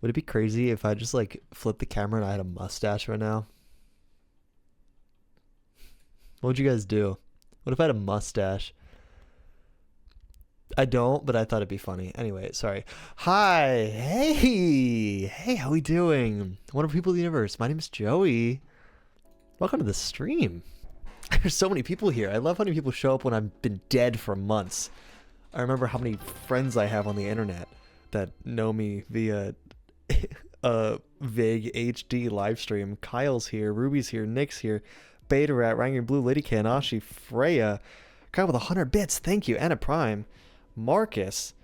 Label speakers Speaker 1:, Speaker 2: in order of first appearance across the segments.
Speaker 1: Would it be crazy if I just like flipped the camera and I had a mustache right now? What would you guys do? What if I had a mustache? I don't, but I thought it'd be funny. Anyway, sorry. Hi. Hey, how we doing? Wonderful people of the universe. My name is Joey. Welcome to the stream. There's so many people here. I love how many people show up when I've been dead for months. I remember how many friends I have on the internet that know me via a vague HD live stream. Kyle's here, Ruby's here, Nick's here, Beta Rat, Ranger Blue, Lady Kanashi, Freya, Kyle with 100 bits, thank you, Anna Prime, Marcus,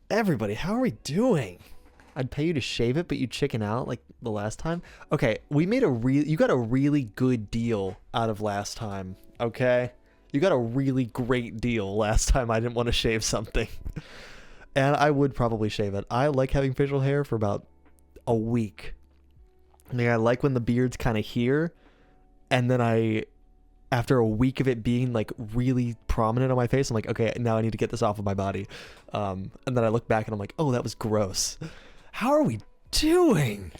Speaker 1: everybody, how are we doing? I'd pay you to shave it, but you chicken out like the last time. Okay, we made you got a really good deal out of last time, okay? You got a really great deal last time I didn't want to shave something. And I would probably shave it. I like having facial hair for about a week. I like when the beard's kind of here, and then after a week of it being like really prominent on my face, I'm like, okay, now I need to get this off of my body. And then I look back and I'm like, oh, that was gross. How are we doing?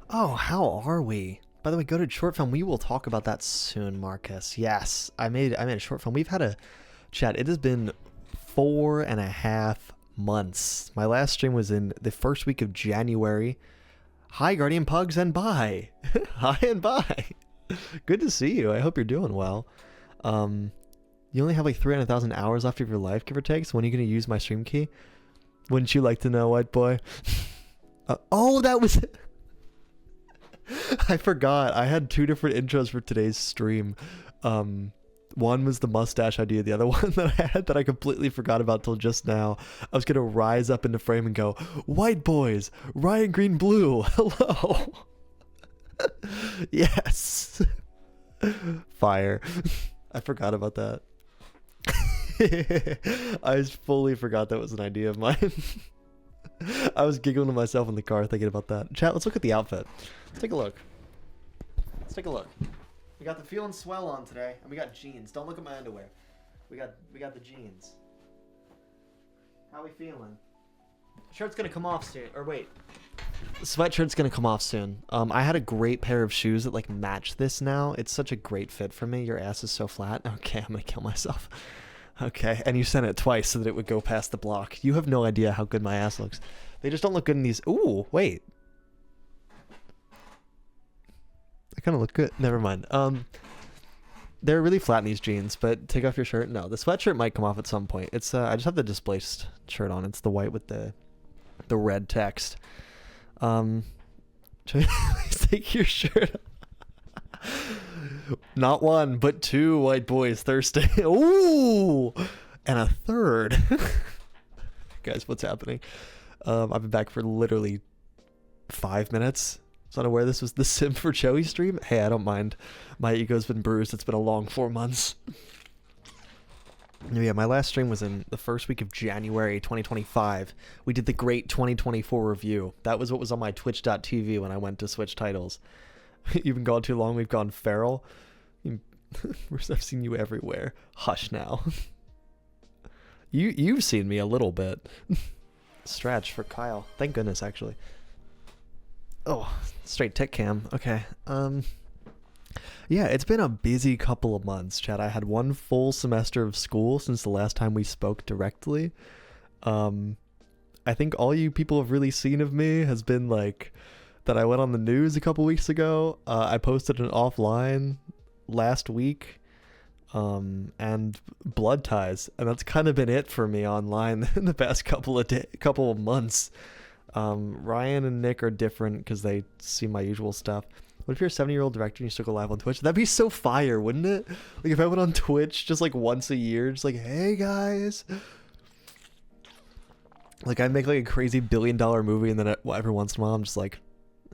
Speaker 1: Oh, how are we? By the way, go to short film. We will talk about that soon, Marcus. Yes, I made a short film. We've had a chat. It has been 4.5 months. My last stream was in the first week of January. Hi, Guardian Pugs, and bye. Hi and bye. Good to see you. I hope you're doing well. You only have like 300,000 hours left of your life, give or take. So when are you going to use my stream key? Wouldn't you like to know, white boy? Oh, that was... I forgot. I had two different intros for today's stream. One was the mustache idea. The other one that I had that I completely forgot about till just now. I was going to rise up into frame and go, white boys, Ryan Green Blue, hello. Yes. Fire. I forgot about that. I fully forgot that was an idea of mine. I was giggling to myself in the car thinking about that. Chat, let's look at the outfit. Let's take a look. Let's take a look. We got the Feeling Swell on today, and we got jeans. Don't look at my underwear. We got the jeans. How we feeling? Shirt's gonna come off soon. Or wait. The sweatshirt's gonna come off soon. I had a great pair of shoes that like match this now. It's such a great fit for me. Your ass is so flat. Okay, I'm gonna kill myself. Okay, and you sent it twice so that it would go past the block. You have no idea how good my ass looks. They just don't look good in these. Ooh, wait. I kind of look good. Never mind. They're really flat in these jeans, but take off your shirt. No, the sweatshirt might come off at some point. It's I just have the displaced shirt on. It's the white with the red text. Please take your shirt off. Not one, but two white boys thirsty. Ooh, and a third. Guys, what's happening? I've been back for literally 5 minutes. I was unaware this was the Sim for Joey stream. Hey, I don't mind. My ego's been bruised. It's been a long 4 months. Yeah, my last stream was in the first week of January 2025. We did the great 2024 review. That was what was on my twitch.tv when I went to switch titles. You've been gone too long. We've gone feral. I've seen you everywhere. Hush now. You've seen me a little bit. Stretch for Kyle. Thank goodness, actually. Oh, straight tech cam. Okay. Yeah, it's been a busy couple of months, Chad. I had one full semester of school since the last time we spoke directly. I think all you people have really seen of me has been like that I went on the news a couple weeks ago. I posted an offline last week, and blood ties, and that's kind of been it for me online in the past couple of months. Ryan and Nick are different because they see my usual stuff. What if you're a 70-year-old director and you still go live on Twitch? That'd be so fire, wouldn't it? Like if I went on Twitch just like once a year, just like, hey guys. Like I make like a crazy $1 billion movie, and then every once in a while I'm just like,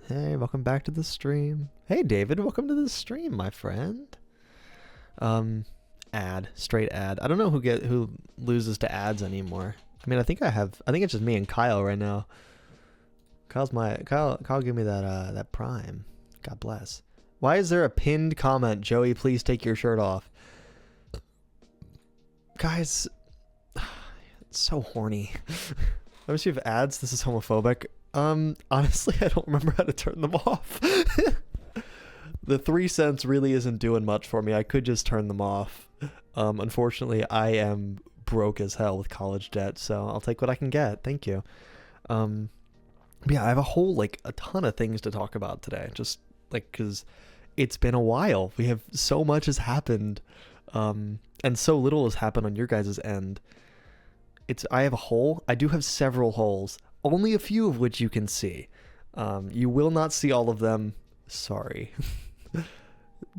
Speaker 1: hey, welcome back to the stream. Hey David, welcome to the stream, my friend. Straight ad. I don't know who loses to ads anymore. I mean, I think it's just me and Kyle right now. Kyle gave me that Prime. God bless. Why is there a pinned comment? Joey, please take your shirt off. Guys, it's so horny. Let me see if ads. This is homophobic. Honestly, I don't remember how to turn them off. The 3 cents really isn't doing much for me. I could just turn them off. Unfortunately, I am broke as hell with college debt, so I'll take what I can get. Thank you. Yeah, I have a ton of things to talk about today. Just because it's been a while. We have so much has happened, and so little has happened on your guys' end. I have a hole. I do have several holes, only a few of which you can see. You will not see all of them. Sorry.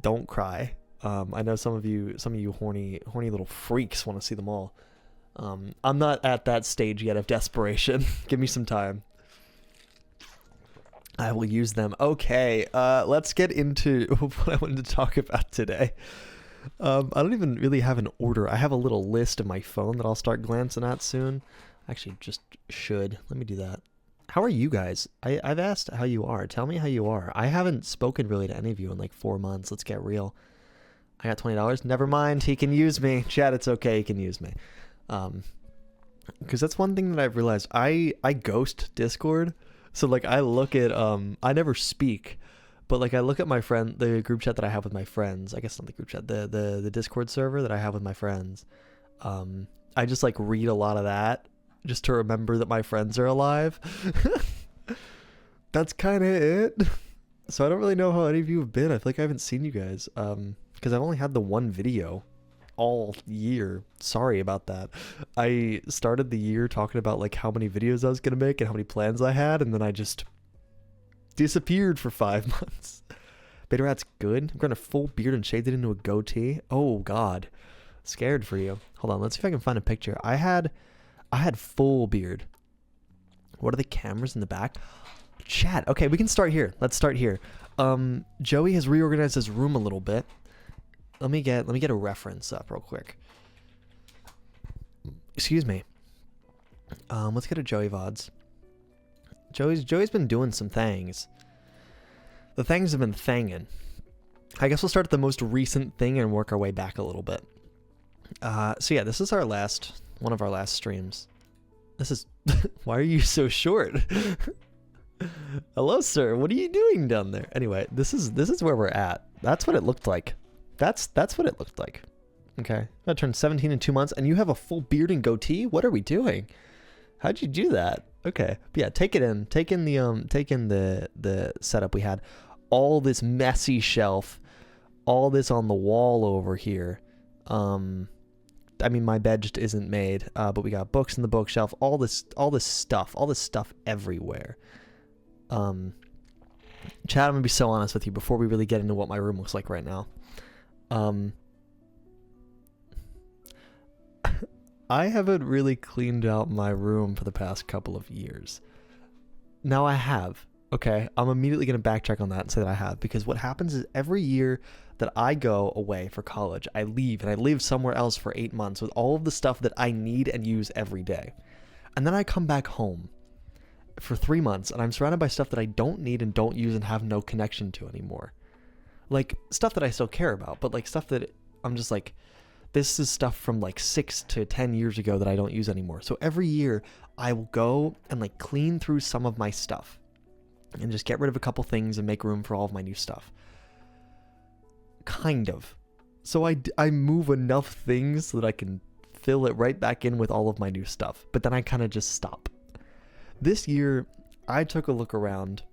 Speaker 1: Don't cry. I know some of you horny little freaks want to see them all. I'm not at that stage yet of desperation. Give me some time. I will use them. Okay, let's get into what I wanted to talk about today. I don't even really have an order. I have a little list in my phone that I'll start glancing at soon. Actually, just should. Let me do that. How are you guys? I've asked how you are. Tell me how you are. I haven't spoken really to any of you in like 4 months. Let's get real. I got $20. Never mind. He can use me. Chad, it's okay. He can use me. Because that's one thing that I've realized. I ghost Discord. So like I look at I never speak, but like I look at my friend, the group chat that I have with my friends. I guess not the group chat, the Discord server that I have with my friends. I just like read a lot of that just to remember that my friends are alive. That's kind of it. So I don't really know how any of you have been. I feel like I haven't seen you guys because I've only had the one video all year. Sorry about that. I started the year talking about like how many videos I was gonna make and how many plans I had, and then I just disappeared for 5 months. Beta Rat's good. I'm growing a full beard and shaved it into a goatee. Oh god. Scared for you. Hold on, let's see if I can find a picture. I had full beard. What are the cameras in the back? Chat. Okay, we can start here. Let's start here. Joey has reorganized his room a little bit. Let me get a reference up real quick. Excuse me. Let's get a Joey VODs. Joey's been doing some things. The things have been thangin'. I guess we'll start at the most recent thing and work our way back a little bit. So yeah, this is one of our last streams. This is why are you so short? Hello, sir. What are you doing down there? Anyway, this is where we're at. That's what it looked like. That's what it looked like. Okay. I turned 17 in 2 months and you have a full beard and goatee? What are we doing? How'd you do that? Okay. But yeah, take in the setup we had. All this messy shelf, all this on the wall over here. I mean, my bed just isn't made, but we got books in the bookshelf, all this stuff everywhere. Chad, I'm gonna be so honest with you before we really get into what my room looks like right now. I haven't really cleaned out my room for the past couple of years. Now I have. Okay, I'm immediately going to backtrack on that and say that I have, because what happens is every year that I go away for college, I leave and I live somewhere else for 8 months with all of the stuff that I need and use every day. And then I come back home for 3 months and I'm surrounded by stuff that I don't need and don't use and have no connection to anymore. Like stuff that I still care about, but like stuff that I'm just like, this is stuff from like 6 to 10 years ago that I don't use anymore. So every year I will go and like clean through some of my stuff and just get rid of a couple things and make room for all of my new stuff. Kind of. So I move enough things so that I can fill it right back in with all of my new stuff. But then I kind of just stop. This year, I took a look around.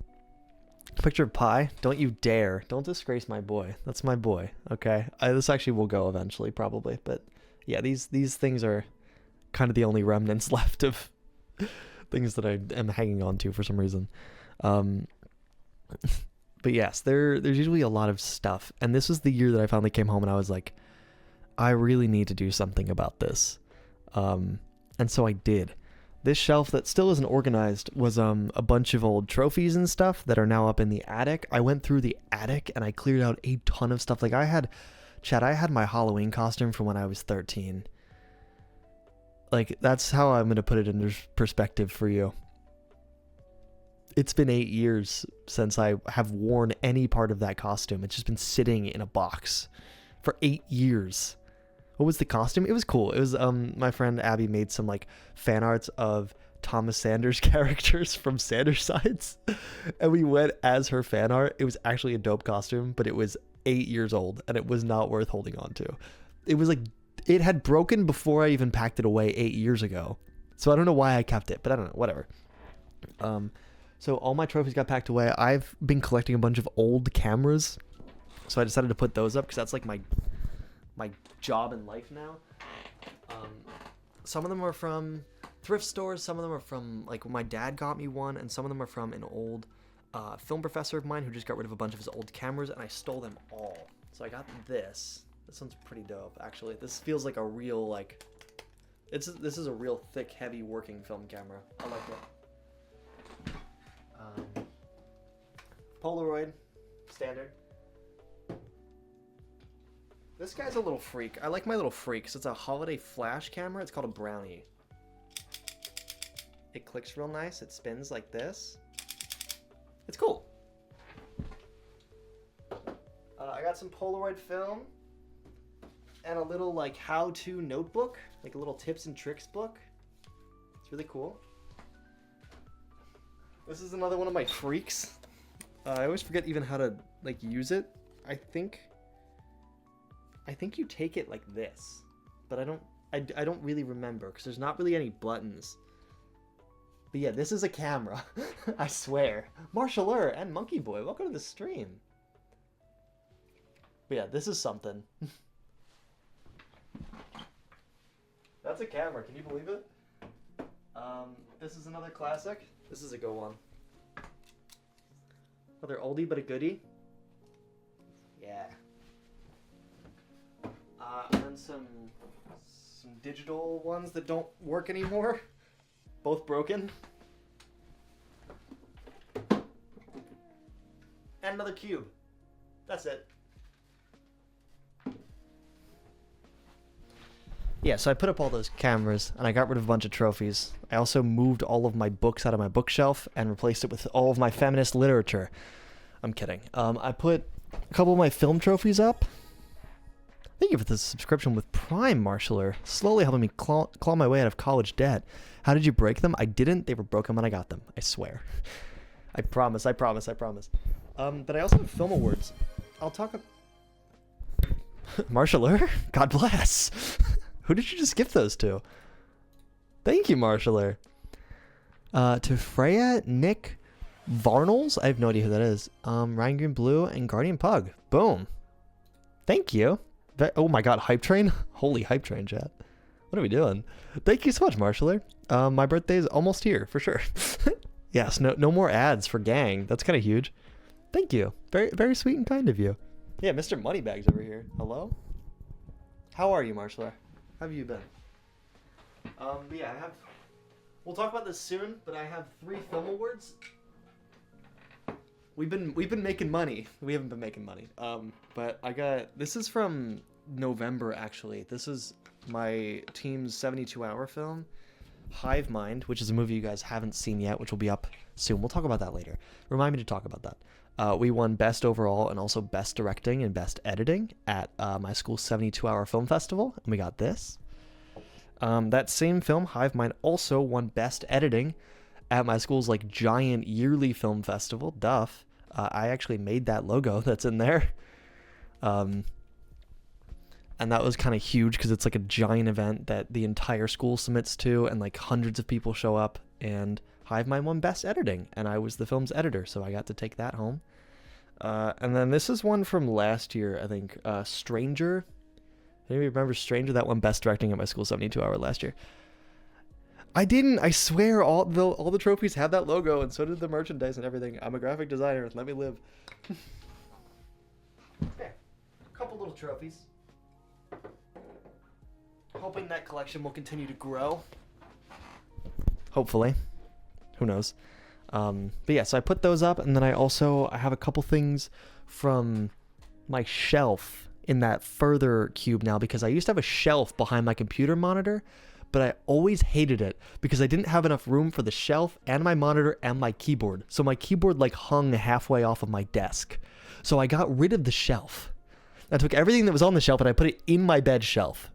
Speaker 1: Picture of Pi. Don't you dare. Don't disgrace my boy. That's my boy. Okay? This actually will go eventually, probably. But yeah, these things are kind of the only remnants left of things that I am hanging on to for some reason. But yes, there's usually a lot of stuff, and this was the year that I finally came home and I was like, I really need to do something about this. And so I did. This shelf that still isn't organized was a bunch of old trophies and stuff that are now up in the attic. I went through the attic and I cleared out a ton of stuff. Like I had my Halloween costume from when I was 13. Like that's how I'm going to put it into perspective for you. It's been 8 years since I have worn any part of that costume. It's just been sitting in a box for 8 years. What was the costume? It was cool. It was my friend Abby made some like fan arts of Thomas Sanders characters from Sanders Sides, and we went as her fan art. It was actually a dope costume, but it was 8 years old, and it was not worth holding on to. It was like, it had broken before I even packed it away 8 years ago. So I don't know why I kept it, but I don't know, whatever. So all my trophies got packed away. I've been collecting a bunch of old cameras, so I decided to put those up because that's like my job in life now. Some of them are from thrift stores, some of them are from like when my dad got me one, and some of them are from an old film professor of mine who just got rid of a bunch of his old cameras, and I stole them all. So I got this. This one's pretty dope, actually. This feels like a real, like, this is a real thick, heavy working film camera. I like it. Polaroid, standard. This guy's a little freak. I like my little freaks. It's a holiday flash camera. It's called a Brownie. It clicks real nice. It spins like this. It's cool. I got some Polaroid film and a little like how-to notebook, like a little tips and tricks book. It's really cool. This is another one of my freaks. I always forget even how to like use it. I think you take it like this, but I don't really remember because there's not really any buttons. But yeah, this is a camera. I swear. Marshalleur and Monkey Boy, welcome to the stream. But yeah, this is something. That's a camera, can you believe it? This is another classic. This is a good one. Another oldie but a goodie. Yeah. And then some digital ones that don't work anymore. Both broken. And another cube. That's it. Yeah, so I put up all those cameras, and I got rid of a bunch of trophies. I also moved all of my books out of my bookshelf and replaced it with all of my feminist literature. I'm kidding. I put a couple of my film trophies up. Thank you for the subscription with Prime, Marshalleur. Slowly helping me claw my way out of college debt. How did you break them? I didn't. They were broken when I got them. I swear. I promise. But I also have film awards. I'll talk... Marshalleur? God bless. Who did you just gift those to? Thank you, Marshalleur. To Freya, Nick Varnals. I have no idea who that is. Ryan Green Blue and Guardian Pug. Boom. Thank you. Oh my god, Hype Train? Holy Hype Train, chat. What are we doing? Thank you so much, Marshalleur. My birthday is almost here, for sure. Yes, no more ads for Gang. That's kind of huge. Thank you. Very, very sweet and kind of you. Yeah, Mr. Moneybags over here. Hello? How are you, Marshalleur? How have you been? But yeah, we'll talk about this soon, but I have 3 film awards. We've been making money. We haven't been making money. But this is from November, actually. This is my team's 72-hour film, Hive Mind, which is a movie you guys haven't seen yet, which will be up soon. We'll talk about that later. Remind me to talk about that. We won Best Overall and also Best Directing and Best Editing at my school's 72-hour film festival, and we got this. That same film, Hive Mind, also won Best Editing at my school's like giant yearly film festival, Duff. I actually made that logo that's in there. And that was kind of huge because it's like a giant event that the entire school submits to, and like hundreds of people show up, and Hive Mind won Best Editing, and I was the film's editor, so I got to take that home. And then this is one from last year, I think, Stranger. Anybody remember Stranger? That won Best Directing at my school 72-hour last year. I didn't. I swear, all the trophies have that logo, and so did the merchandise and everything. I'm a graphic designer. Let me live. Okay, a couple little trophies. Hoping that collection will continue to grow. Hopefully. Who knows? But yeah, so I put those up, and then I have a couple things from my shelf in that further cube now, because I used to have a shelf behind my computer monitor, but I always hated it because I didn't have enough room for the shelf and my monitor and my keyboard. So my keyboard like hung halfway off of my desk. So I got rid of the shelf. I took everything that was on the shelf and I put it in my bed shelf.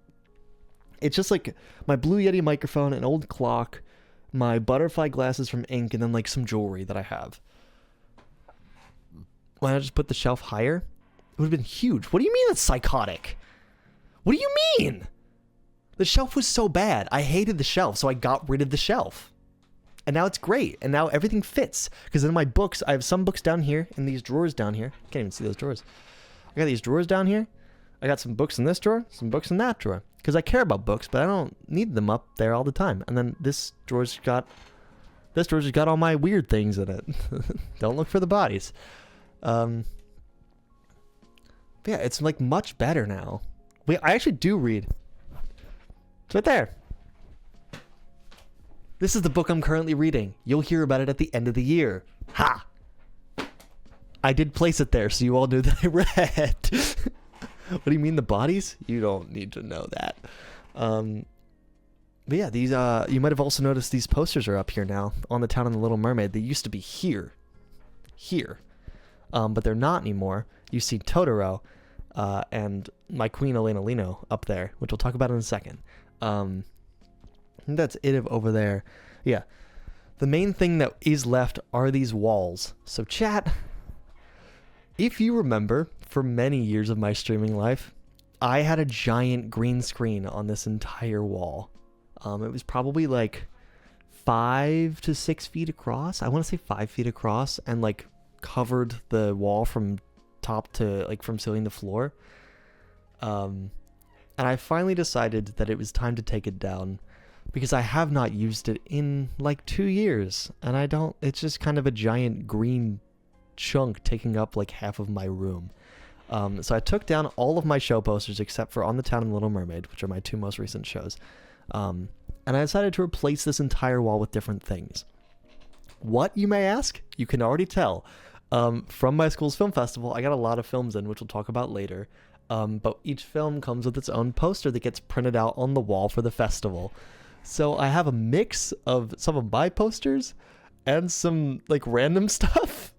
Speaker 1: It's just like my Blue Yeti microphone, an old clock, my butterfly glasses from Ink, and then like some jewelry that I have. Why not just put the shelf higher? It would have been huge. What do you mean it's psychotic? What do you mean? The shelf was so bad. I hated the shelf, so I got rid of the shelf. And now it's great. And now everything fits. Because in my books, I have some books down here in these drawers down here. Can't even see those drawers. I got these drawers down here. I got some books in this drawer, some books in that drawer. Because I care about books, but I don't need them up there all the time. And then this drawer's got all my weird things in it. Don't look for the bodies. But yeah, it's like much better now. I actually do read. It's right there. This is the book I'm currently reading. You'll hear about it at the end of the year. Ha! I did place it there, so you all knew that I read. What do you mean, the bodies? You don't need to know that. But yeah, these you might have also noticed these posters are up here now on the Town and the Little Mermaid. They used to be here. But they're not anymore. You see Totoro and my queen Elena Lino up there, which we'll talk about in a second. That's it over there. Yeah. The main thing that is left are these walls. So chat, if you remember, for many years of my streaming life, I had a giant green screen on this entire wall. It was probably like 5 to 6 feet across. I want to say 5 feet across, and like covered the wall from top to like from ceiling to floor. And I finally decided that it was time to take it down because I have not used it in like 2 years, and it's just kind of a giant green chunk taking up like half of my room. So I took down all of my show posters except for On the Town and Little Mermaid, which are my 2 most recent shows. And I decided to replace this entire wall with different things. What, you may ask? You can already tell. From my school's film festival, I got a lot of films in, which we'll talk about later. But each film comes with its own poster that gets printed out on the wall for the festival. So I have a mix of some of my posters and some like random stuff.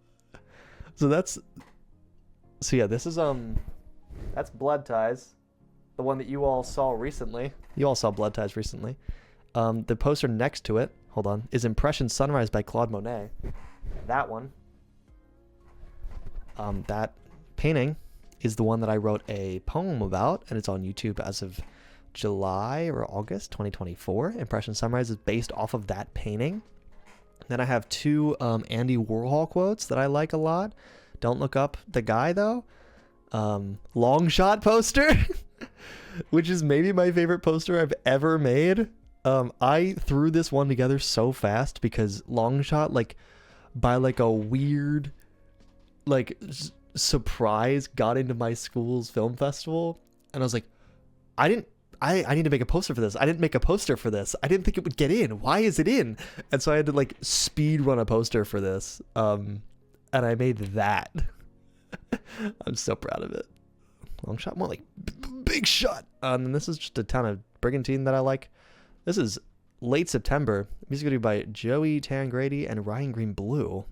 Speaker 1: So yeah, this is that's Blood Ties, the one that you all saw recently. You all saw Blood Ties recently. The poster next to it, hold on, is Impression Sunrise by Claude Monet. That one. That painting is the one that I wrote a poem about, and it's on YouTube as of July or August 2024. Impression Sunrise is based off of that painting. Then I have 2 Andy Warhol quotes that I like a lot. Don't look up the guy, though. Long Shot poster, which is maybe my favorite poster I've ever made. I threw this one together so fast because Long Shot, like, by like a weird, like, surprise, got into my school's film festival, and I was like, I need to make a poster for this. I didn't make a poster for this. I didn't think it would get in. Why is it in? And so I had to like speed run a poster for this. And I made that. I'm so proud of it. Long Shot, more like big shot. And this is just a Town of Brigantine that I like. This is late September. Music video by Joey Tangradi and Ryan Green Blue.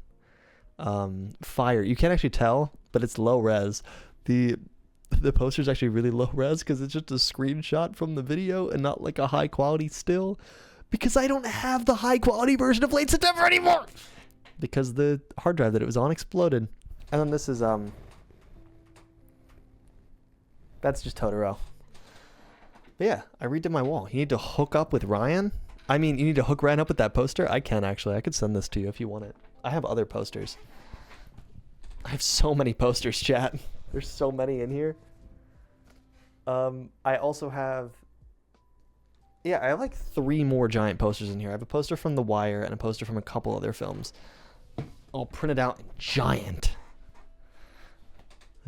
Speaker 1: Fire. You can't actually tell, but it's low res. The poster's actually really low res because it's just a screenshot from the video and not like a high quality still, because I don't have the high quality version of Late September anymore because the hard drive that it was on exploded. And then this is that's just Totoro. But yeah, I redid my wall. You need to hook up with Ryan. I mean, you need to hook Ryan up with that poster. I can actually. I could send this to you if you want it. I have other posters. I have so many posters, chat. There's so many in here. I also have... Yeah, I have like 3 more giant posters in here. I have a poster from The Wire and a poster from a couple other films. All printed out in giant.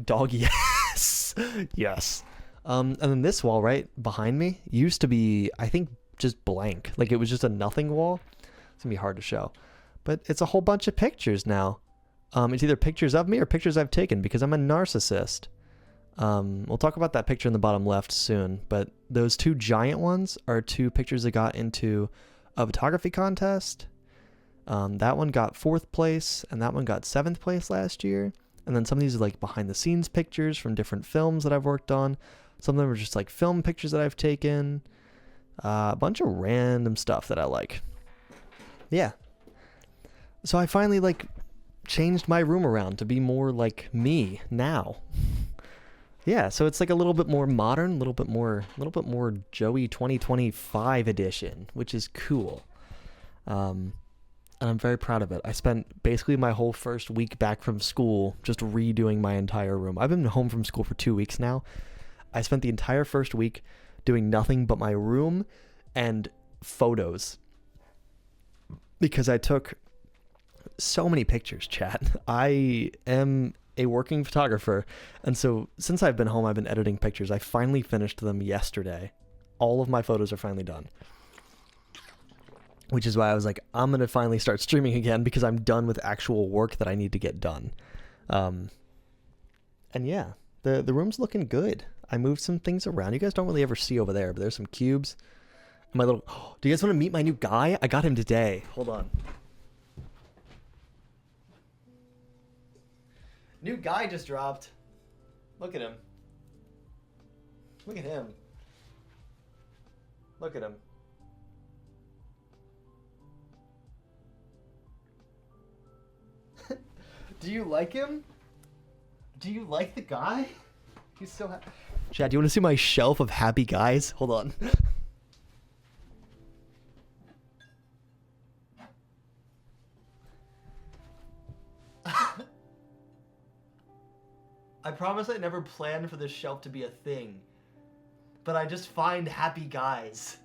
Speaker 1: Dog, yes! Yes. And then this wall right behind me used to be, I think, just blank. Like, it was just a nothing wall. It's gonna be hard to show. But it's a whole bunch of pictures now. It's either pictures of me or pictures I've taken because I'm a narcissist. We'll talk about that picture in the bottom left soon, but those 2 giant ones are 2 pictures that got into a photography contest. That one got 4th place, and that one got 7th place last year. And then some of these are like behind the scenes pictures from different films that I've worked on. Some of them are just like film pictures that I've taken. A bunch of random stuff that I like. yeah. So I finally like changed my room around to be more like me now. Yeah, so it's like a little bit more modern, a little bit more Joey 2025 edition, which is cool. And I'm very proud of it. I spent basically my whole first week back from school just redoing my entire room. I've been home from school for 2 weeks now. I spent the entire first week doing nothing but my room and photos because I took so many pictures, chat. I am a working photographer, and so since I've been home, I've been editing pictures. I finally finished them yesterday. All of my photos are finally done, which is why I was like, I'm gonna finally start streaming again because I'm done with actual work that I need to get done. And yeah, the room's looking good. I moved some things around. You guys don't really ever see over there, but there's some cubes. My little, do you guys want to meet my new guy? I got him today. Hold on. New guy just dropped. Look at him. Look at him. Look at him. Do you like him? Do you like the guy? He's so happy. Chad, do you want to see my shelf of happy guys? Hold on. I promise I never planned for this shelf to be a thing, but I just find happy guys.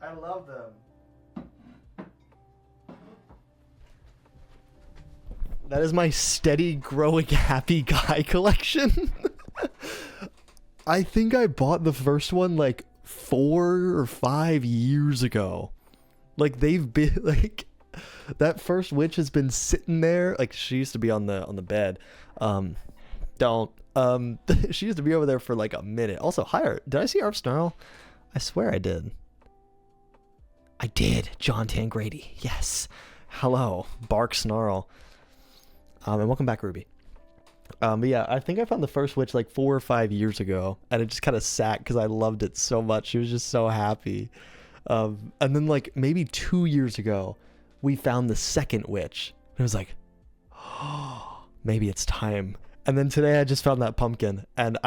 Speaker 1: I love them. That is my steady growing happy guy collection. I think I bought the first one like 4 or 5 years ago. Like they've been like that first witch has been sitting there. Like she used to be on the bed. She used to be over there for like a minute. Also, hi, did I see Arf Snarl? I swear I did. I did. John Tangrady. Yes. Hello, Bark Snarl. And welcome back, Ruby. But yeah, I think I found the first witch like 4 or 5 years ago, and it just kind of sat because I loved it so much. She was just so happy. And then like maybe 2 years ago, we found the second witch. And it was like, oh, maybe it's time. And then today I just found that pumpkin, and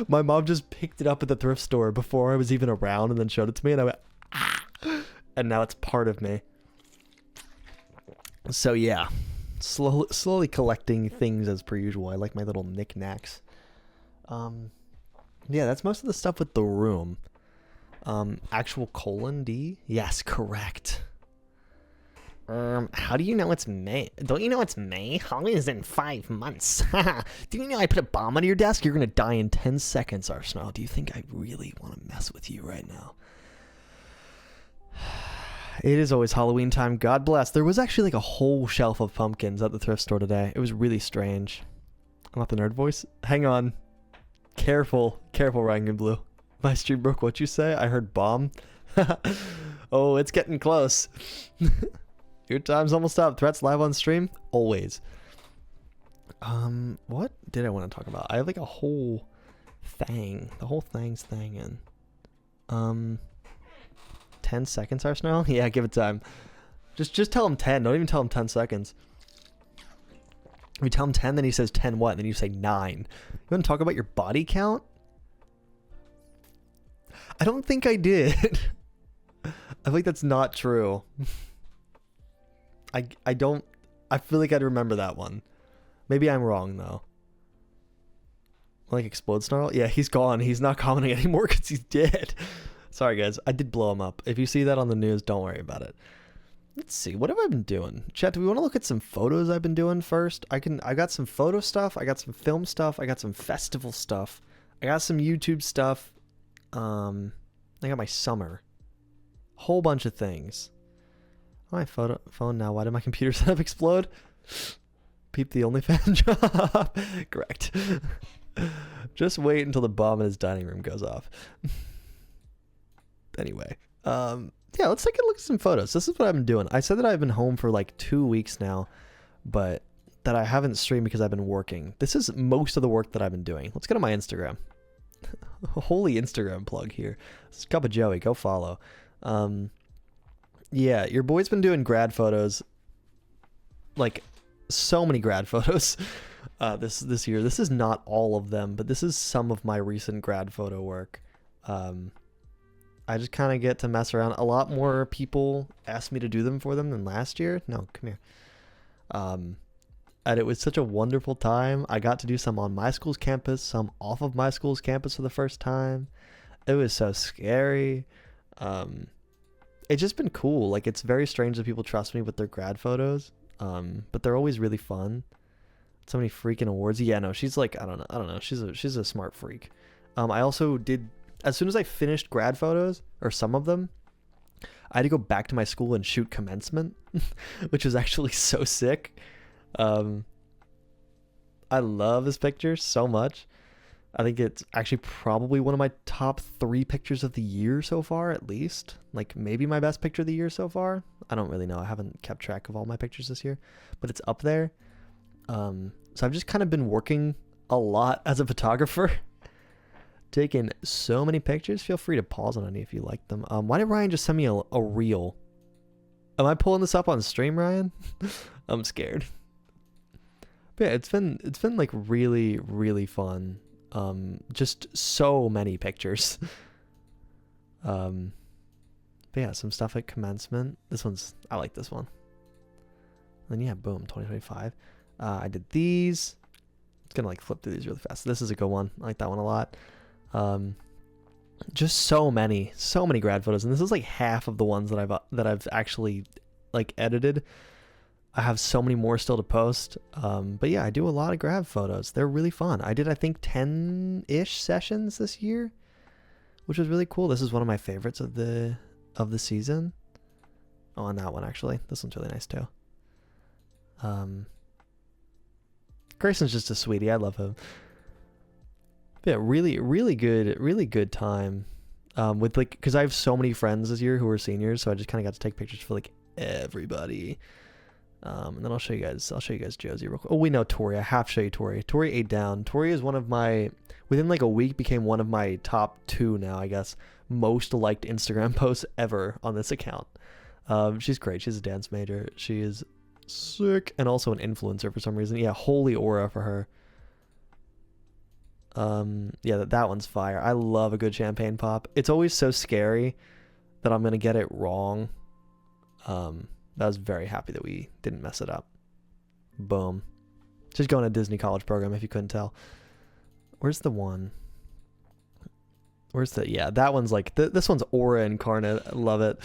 Speaker 1: my mom just picked it up at the thrift store before I was even around and then showed it to me, and I went, ah! And now it's part of me. So yeah, slowly collecting things as per usual. I like my little knickknacks. Yeah, that's most of the stuff with the room. Actual colon D? Yes, correct. How do you know it's May? Don't you know it's May? Halloween is in 5 months. Do you know I put a bomb under your desk? You're gonna die in 10 seconds, Arsenal. Do you think I really want to mess with you right now? It is always Halloween time. God bless. There was actually like a whole shelf of pumpkins at the thrift store today. It was really strange. I'm not the nerd voice. Hang on. Careful, Ryan Blue. My stream broke. What you say? I heard bomb. Oh, it's getting close. Your time's almost up. Threats live on stream? Always. What did I want to talk about? I have like a whole thing. The whole thing's thangin'. 10 seconds, Arsenal? Yeah, give it time. Just tell him 10. Don't even tell him 10 seconds. If you tell him 10, then he says 10 what? And then you say 9. You want to talk about your body count? I don't think I did. I think that's not true. I feel like I'd remember that one. Maybe I'm wrong though. Like Explode Snarl? Yeah, he's gone. He's not commenting anymore because he's dead. Sorry guys, I did blow him up. If you see that on the news, don't worry about it. Let's see, what have I been doing? Chat, do we want to look at some photos I've been doing first? I got some photo stuff, I got some film stuff, I got some festival stuff, I got some YouTube stuff. I got my summer. Whole bunch of things. My phone now. Why did my computer setup explode? Peep the OnlyFans job. Correct. Just wait until the bomb in his dining room goes off. Anyway, yeah, let's take a look at some photos. This is what I've been doing. I said that I've been home for like 2 weeks now, but that I haven't streamed because I've been working. This is most of the work that I've been doing. Let's go to my Instagram. Holy Instagram plug here. This is Cup of Joey. Go follow. Yeah, your boy's been doing grad photos, like so many grad photos this year. This is not all of them, but this is some of my recent grad photo work. I just kind of get to mess around. A lot more people asked me to do them for them than last year. No, come here. And it was such a wonderful time. I got to do some on my school's campus, some off of my school's campus for the first time. It was so scary. It's just been cool. Like, it's very strange that people trust me with their grad photos. But they're always really fun. So many freaking awards. Yeah, no, she's like, I don't know. She's a smart freak. I also did, as soon as I finished grad photos, or some of them, I had to go back to my school and shoot commencement, which was actually so sick. I love this picture so much. I think it's actually probably one of my top 3 pictures of the year so far, at least. Like, maybe my best picture of the year so far. I don't really know. I haven't kept track of all my pictures this year, but it's up there. So I've just kind of been working a lot as a photographer, taking so many pictures. Feel free to pause on any if you like them. Why did Ryan just send me a reel? Am I pulling this up on stream, Ryan? I'm scared. But yeah, it's been like really, really fun. Just so many pictures. But yeah, some stuff at commencement. I like this one. And then yeah, boom, 2025. I did these. It's gonna like flip through these really fast. This is a good one. I like that one a lot. Just so many grad photos, and this is like half of the ones that I've actually like edited. I have so many more still to post. But yeah, I do a lot of grad photos. They're really fun. I did, I think, 10-ish sessions this year, which was really cool. This is one of my favorites of the season. Oh, and that one actually. This one's really nice too. Grayson's just a sweetie. I love him. But yeah, really good time. With like, because I have so many friends this year who are seniors, so I just kind of got to take pictures for like everybody. And then I'll show you guys Josie real quick. Oh, we know Tori. I have to show you Tori. Tori 8 down. Tori is one of my, within like a week, became one of my top 2 now, I guess, most liked Instagram posts ever on this account. She's great. She's a dance major. She is sick, and also an influencer for some reason. Yeah, holy aura for her. Yeah, that one's fire. I love a good champagne pop. It's always so scary that I'm gonna get it wrong. I was very happy that we didn't mess it up. Boom. Just going to Disney college program if you couldn't tell. Where's the one? Yeah, that one's like, this one's aura incarnate. I love it.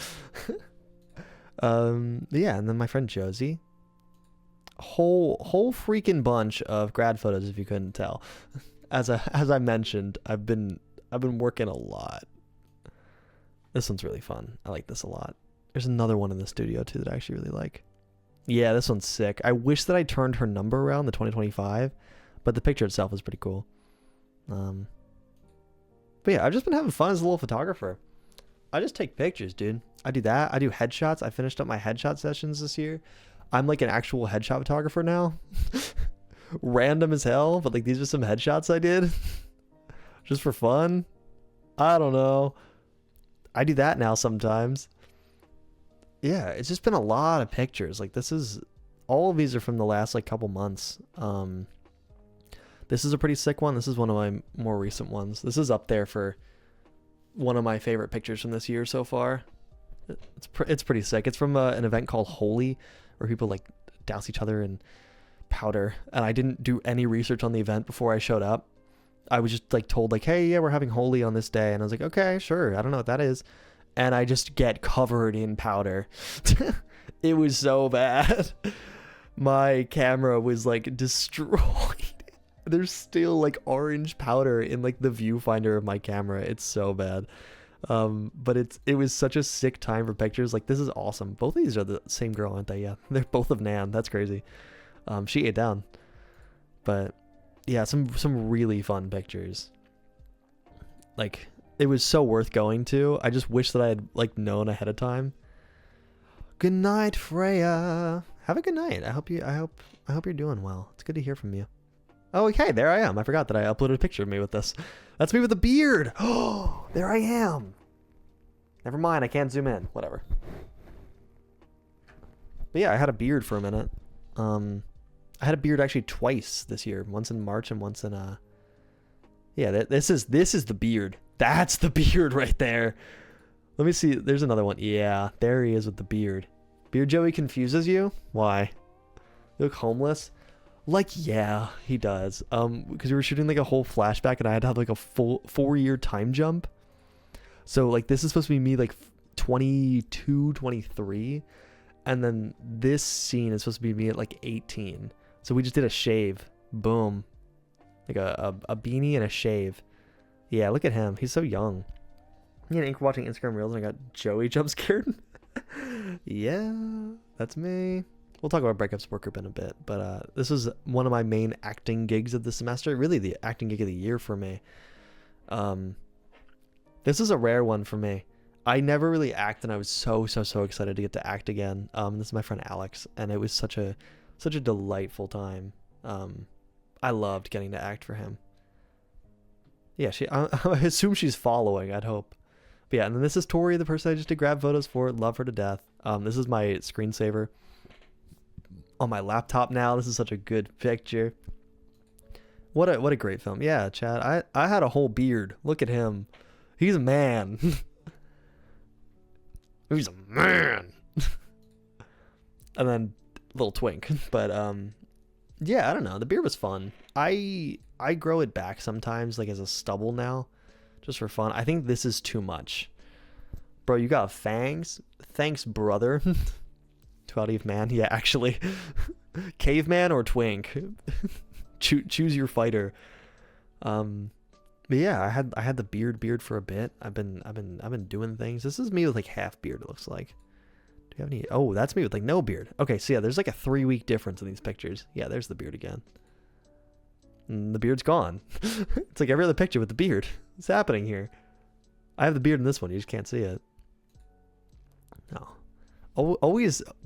Speaker 1: Yeah, and then my friend Josie. Whole freaking bunch of grad photos if you couldn't tell. As I mentioned, I've been working a lot. This one's really fun. I like this a lot. There's another one in the studio too that I actually really like. Yeah, this one's sick. I wish that I turned her number around, the 2025, but the picture itself is pretty cool. But yeah, I've just been having fun as a little photographer. I just take pictures, dude. I do that. I do headshots. I finished up my headshot sessions this year. I'm like an actual headshot photographer now. Random as hell, but like these are some headshots I did just for fun. I don't know. I do that now sometimes. Yeah, it's just been a lot of pictures. Like all of these are from the last like couple months. This is a pretty sick one. This is one of my more recent ones. This is up there for one of my favorite pictures from this year so far. It's pretty sick. It's from an event called Holy, where people like douse each other in powder. And I didn't do any research on the event before I showed up. I was just like told like, hey, yeah, we're having Holy on this day. And I was like, okay, sure. I don't know what that is. And I just get covered in powder. It was so bad. My camera was like destroyed. There's still like orange powder in like the viewfinder of my camera. It's so bad. But it was such a sick time for pictures. Like, this is awesome. Both of these are the same girl, aren't they? Yeah, they're both of Nan. That's crazy. She ate down. But yeah, some really fun pictures. Like, it was so worth going to. I just wish that I had like known ahead of time. Good night, Freya. Have a good night. I hope you're doing well. It's good to hear from you. Oh, okay, there I am. I forgot that I uploaded a picture of me with this. That's me with a beard. Oh, there I am. Never mind, I can't zoom in. Whatever. But yeah, I had a beard for a minute. I had a beard actually twice this year. Once in March and once in yeah, this is the beard. That's the beard right there. Let me see. There's another one. Yeah, there he is with the beard. Beard Joey confuses you? Why? You look homeless? Like, yeah, he does. Because we were shooting like a whole flashback and I had to have like a full 4-year time jump. So like this is supposed to be me like 22, 23. And then this scene is supposed to be me at like 18. So we just did a shave. Boom. Like a beanie and a shave. Yeah, look at him. He's so young. Yeah, Ink watching Instagram Reels and I got Joey jump scared. Yeah, that's me. We'll talk about Breakup Support Group in a bit, but this was one of my main acting gigs of the semester. Really the acting gig of the year for me. This is a rare one for me. I never really act, and I was so excited to get to act again. This is my friend Alex, and it was such a delightful time. I loved getting to act for him. Yeah, I assume she's following, I'd hope. But yeah, and then this is Tori, the person I just did grab photos for. Love her to death. This is my screensaver on my laptop now. This is such a good picture. What a great film. Yeah, Chad, I had a whole beard. Look at him. He's a man. He's a man. And then little twink. But yeah, I don't know. The beard was fun. I grow it back sometimes, like as a stubble now, just for fun. I think this is too much. Bro, you got fangs? Thanks, brother. 12 man. Yeah, actually. Caveman or twink? Choose your fighter. But yeah, I had the beard for a bit. I've been doing things. This is me with like half beard, it looks like. Do you have any? Oh, that's me with like no beard. Okay, so yeah, there's like a 3-week difference in these pictures. Yeah, there's the beard again. And the beard's gone. It's like every other picture with the beard. What's happening here? I have the beard in this one. You just can't see it. No.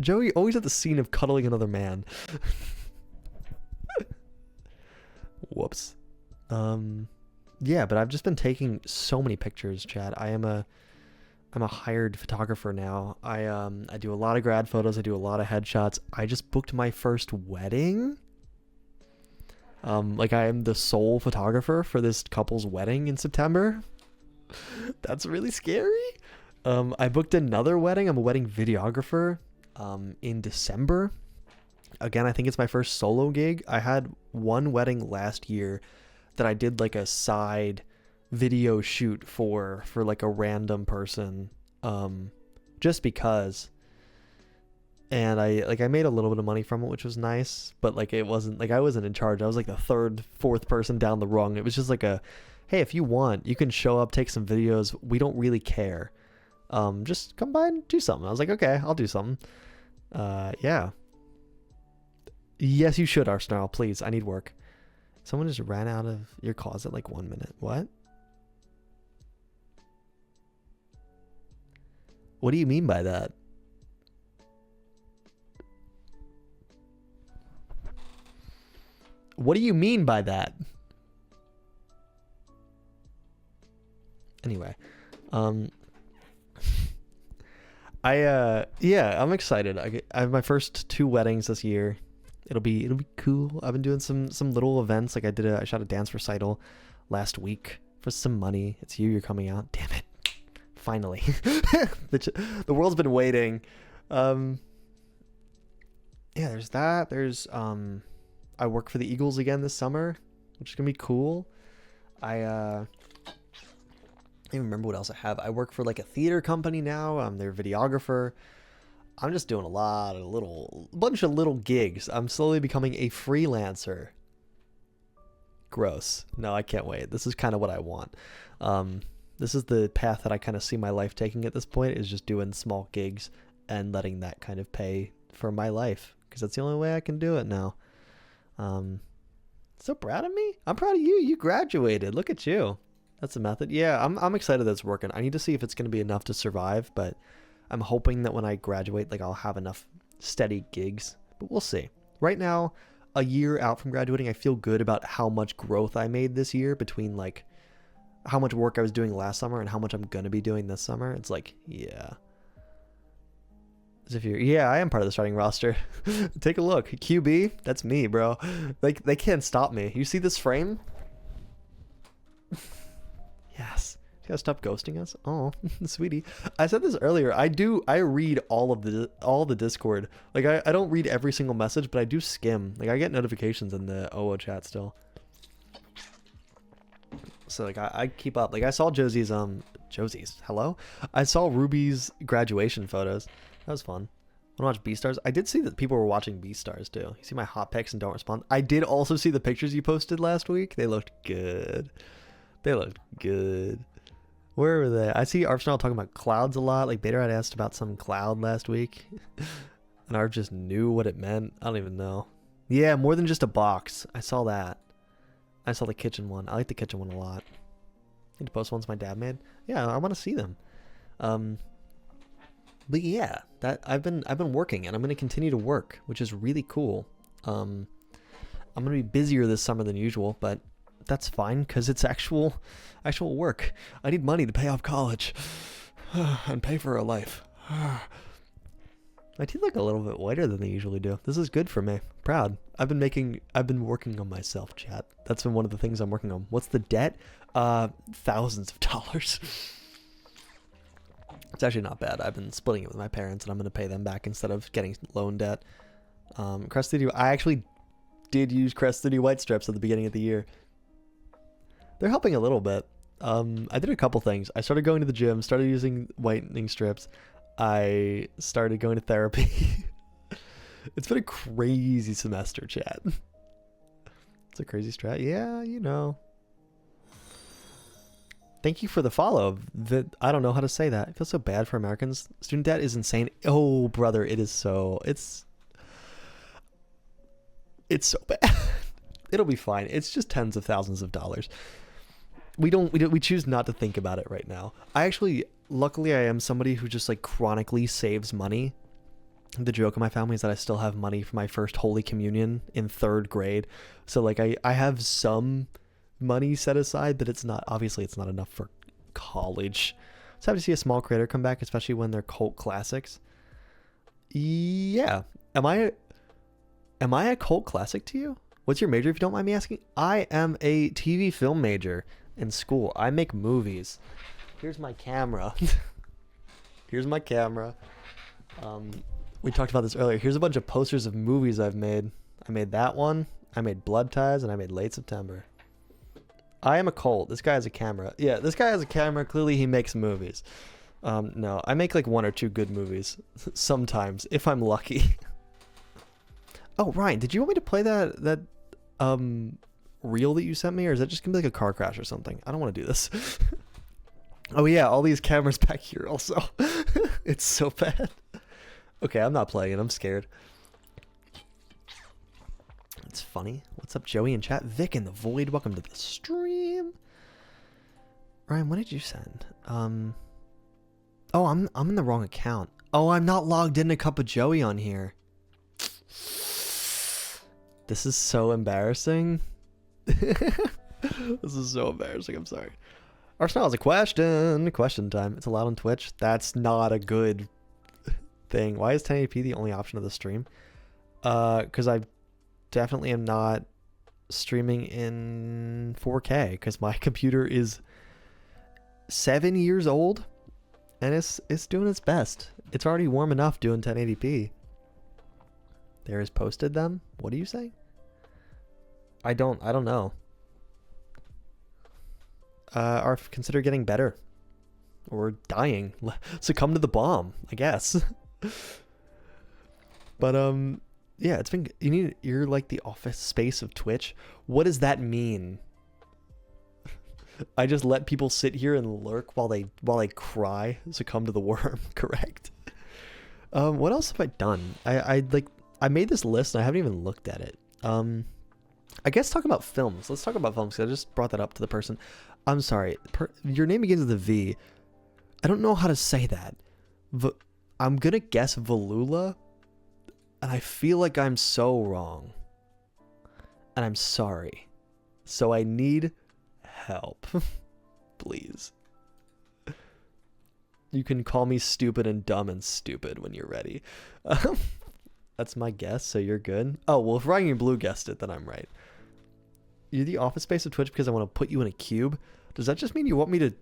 Speaker 1: Joey always at the scene of cuddling another man. Whoops. Yeah, but I've just been taking so many pictures, Chad. I'm a hired photographer now. I do a lot of grad photos. I do a lot of headshots. I just booked my first wedding. Like I am the sole photographer for this couple's wedding in September. That's really scary. I booked another wedding. I'm a wedding videographer in December. Again, I think it's my first solo gig. I had one wedding last year that I did like a side video shoot for like a random person, just because. And I made a little bit of money from it, which was nice, but like it wasn't like I wasn't in charge. I was like the 3rd, 4th person down the rung. It was just like a, hey, if you want, you can show up, take some videos. We don't really care. Just come by and do something. I was like, okay, I'll do something. Yeah. Yes, you should, Arsenal. Please, I need work. Someone just ran out of your closet like 1 minute. What? What do you mean by that? What do you mean by that? Anyway, yeah, I'm excited. I have my first 2 weddings this year. It'll be cool. I've been doing some little events. Like I shot a dance recital last week for some money. It's you're coming out. Damn it. Finally. The world's been waiting. Yeah, there's that. There's I work for the Eagles again this summer, which is gonna be cool. I don't even remember what else I have. I work for like a theater company now. I'm their videographer. I'm just doing a bunch of little gigs. I'm slowly becoming a freelancer. Gross. No, I can't wait. This is kind of what I want. This is the path that I kind of see my life taking at this point, is just doing small gigs and letting that kind of pay for my life, because that's the only way I can do it now. So proud of me. I'm proud of you. You graduated. Look at you. That's the method. Yeah, I'm excited that it's working. I need to see if it's going to be enough to survive, but I'm hoping that when I graduate, like I'll have enough steady gigs, but we'll see. Right now, a year out from graduating, I feel good about how much growth I made this year between like how much work I was doing last summer and how much I'm gonna be doing this summer. It's like, yeah. As if you're, yeah, I am part of the starting roster. Take a look. QB, that's me, bro. Like, they can't stop me. You see this frame? Yes. You gotta stop ghosting us. Oh, sweetie. I said this earlier. I read all the Discord. Like, I don't read every single message, but I do skim. Like, I get notifications in the OO chat still. So like I keep up. Like I saw Josie's hello? I saw Ruby's graduation photos. That was fun. Wanna watch Beastars? I did see that people were watching Beastars too. You see my hot pics and don't respond. I did also see the pictures you posted last week. They looked good. They looked good. Where were they? I see Arsenal talking about clouds a lot. Like Beta had asked about some cloud last week. And Arv just knew what it meant. I don't even know. Yeah, more than just a box. I saw that. I saw the kitchen one. I like the kitchen one a lot. Need to post ones my dad made. Yeah, I want to see them. But yeah, that I've been working and I'm going to continue to work, which is really cool. I'm going to be busier this summer than usual, but that's fine because it's actual work. I need money to pay off college and pay for a life. My teeth look a little bit whiter than they usually do. This is good for me. Proud. I've been working on myself, chat. That's been one of the things I'm working on. What's the debt? Thousands of dollars. It's actually not bad. I've been splitting it with my parents and I'm going to pay them back instead of getting loan debt. Crest City, I actually did use Crest City white strips at the beginning of the year. They're helping a little bit. I did a couple things. I started going to the gym, started using whitening strips. I started going to therapy. It's been a crazy semester, chat. It's a crazy strat. Yeah, you know. Thank you for the follow. I don't know how to say that. I feel so bad for Americans. Student debt is insane. Oh, brother, it is so... It's so bad. It'll be fine. It's just tens of thousands of dollars. We choose not to think about it right now. Luckily, I am somebody who just like chronically saves money. The joke in my family is that I still have money for my first Holy Communion in 3rd grade. So like I have some money set aside, but it's not enough for college. So I have to see a small creator come back, especially when they're cult classics. Yeah. Am I a cult classic to you? What's your major if you don't mind me asking? I am a TV film major in school. I make movies. Here's my camera. Here's my camera. We talked about this earlier. Here's a bunch of posters of movies I've made. I made that one. I made Blood Ties, and I made Late September. I am a cult. This guy has a camera. Yeah, this guy has a camera. Clearly, he makes movies. No, I make like 1 or 2 good movies. Sometimes, if I'm lucky. Oh, Ryan, did you want me to play that reel that you sent me? Or is that just going to be like a car crash or something? I don't want to do this. Oh yeah, all these cameras back here also. It's so bad. Okay, I'm not playing it. I'm scared. It's funny. What's up, Joey in chat? Vic in the void. Welcome to the stream. Ryan, what did you send? Oh, I'm in the wrong account. Oh, I'm not logged into Cup of Joey on here. This is so embarrassing. This is so embarrassing. I'm sorry. Arsenal has a question. Question time. It's allowed on Twitch. That's not a good thing. Why is 1080p the only option of the stream? Because I definitely am not streaming in 4K because my computer is 7 years old and it's doing its best. It's already warm enough doing 1080p. There is posted them. What are you saying? I don't know. Or consider getting better or dying. Succumb to the bomb, I guess. But yeah, it's been, you're like the office space of Twitch. What does that mean? I just let people sit here and lurk while they cry, succumb to the worm. Correct. What else have I done? I made this list and I haven't even looked at it. I guess talk about films. Let's talk about films because I just brought that up to the person. I'm sorry. Your name begins with a V. I don't know how to say that. I'm going to guess Valula. And I feel like I'm so wrong. and I'm sorry. So I need help. Please. You can call me stupid and dumb and stupid when you're ready. That's my guess, so you're good. Oh, well, if Ryan Blue guessed it, then I'm right. You're the office space of Twitch because I want to put you in a cube? Does that just mean you want me to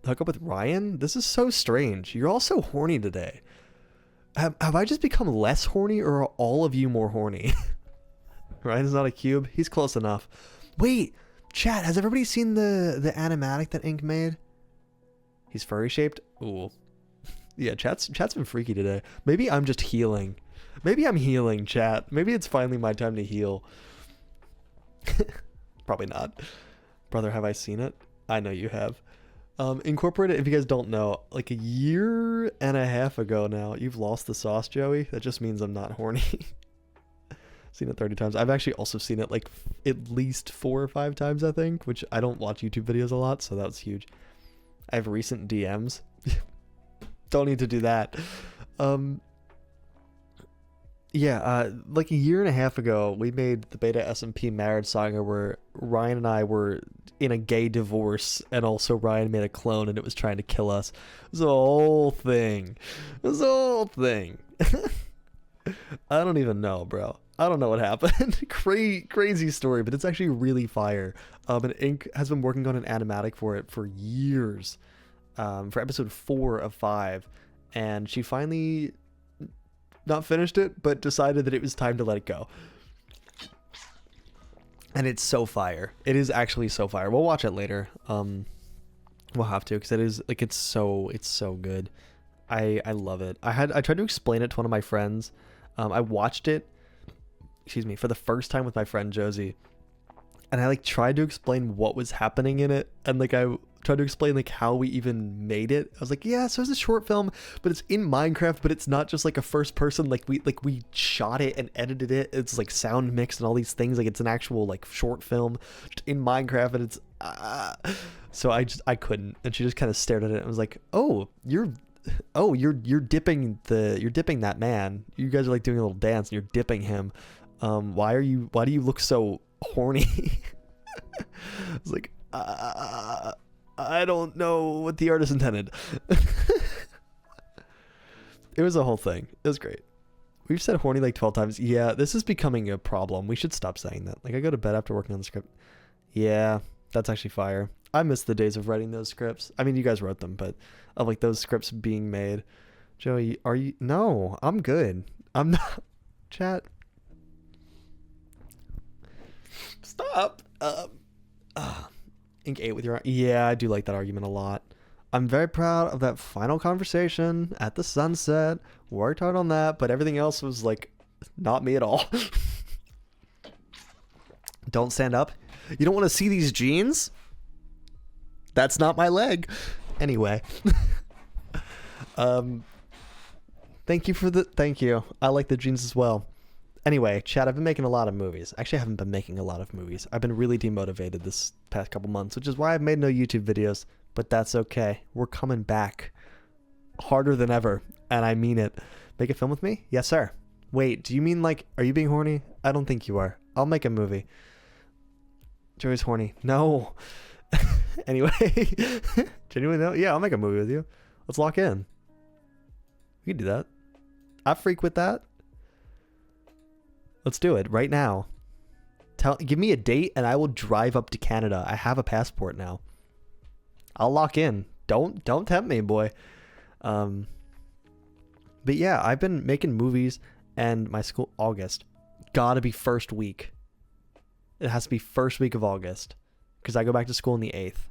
Speaker 1: hook up with Ryan? This is so strange. You're all so horny today. Have I just become less horny, or are all of you more horny? Ryan's not a cube? He's close enough. Wait, chat, has everybody seen the animatic that Ink made? He's furry shaped? Ooh. Yeah, chat's been freaky today. Maybe I'm just healing. Maybe I'm healing, chat. Maybe it's finally my time to heal. Probably not. Brother, have I seen it? I know you have. Incorporated, if you guys don't know, like a year and a half ago now, you've lost the sauce, Joey. That just means I'm not horny. Seen it 30 times. I've actually also seen it like at least 4 or 5 times, I think, which I don't watch YouTube videos a lot, so that was huge. I have recent DMs. Don't need to do that. Yeah, like a year and a half ago, we made the Beta SMP Marriage Saga where Ryan and I were in a gay divorce, and also Ryan made a clone and it was trying to kill us. It was a whole thing. It was a whole thing. I don't even know, bro. I don't know what happened. Crazy story, but it's actually really fire. And Ink has been working on an animatic for it for years, for episode 4 of 5, and she finally not finished it, but decided that it was time to let it go. And it's so fire. It is actually so fire. We'll watch it later. We'll have to, because it is like it's so good. I love it. I tried to explain it to one of my friends. I watched it, for the first time with my friend Josie, and I like tried to explain what was happening in it, and like I tried to explain like how we even made it. I was like, yeah, so it's a short film, but it's in Minecraft, but it's not just like a first person, like we shot it and edited it. It's like sound mixed and all these things, like it's an actual like short film in Minecraft, and it's so I couldn't, and she just kind of stared at it and was like, you're dipping that man. You guys are like doing a little dance and you're dipping him. Why do you look so horny? I was like, I don't know what the artist intended. It was a whole thing. It was great. We've said horny like 12 times. Yeah, this is becoming a problem. We should stop saying that. Like, I go to bed after working on the script. Yeah, that's actually fire. I miss the days of writing those scripts. I mean, you guys wrote them, but of like those scripts being made. Joey, are you? No, I'm good. I'm not. Chat. Stop. Ink 8 with your... Yeah, I do like that argument a lot. I'm very proud of that final conversation at the sunset. Worked hard on that, but everything else was like not me at all. Don't stand up. You don't want to see these jeans? That's not my leg. Anyway. Thank you. I like the jeans as well. Anyway, chat, I've been making a lot of movies. Actually, I haven't been making a lot of movies. I've been really demotivated this past couple months, which is why I've made no YouTube videos, but that's okay. We're coming back harder than ever, and I mean it. Make a film with me? Yes, sir. Wait, do you mean like, are you being horny? I don't think you are. I'll make a movie. Joey's horny. No. Anyway, genuinely no. Yeah, I'll make a movie with you. Let's lock in. We can do that. I freak with that. Let's do it right now. Give me a date and I will drive up to Canada. I have a passport now. I'll lock in. Don't tempt me, boy. But yeah, I've been making movies, and my school, August, gotta be first week. It has to be first week of August, because I go back to school on the 8th.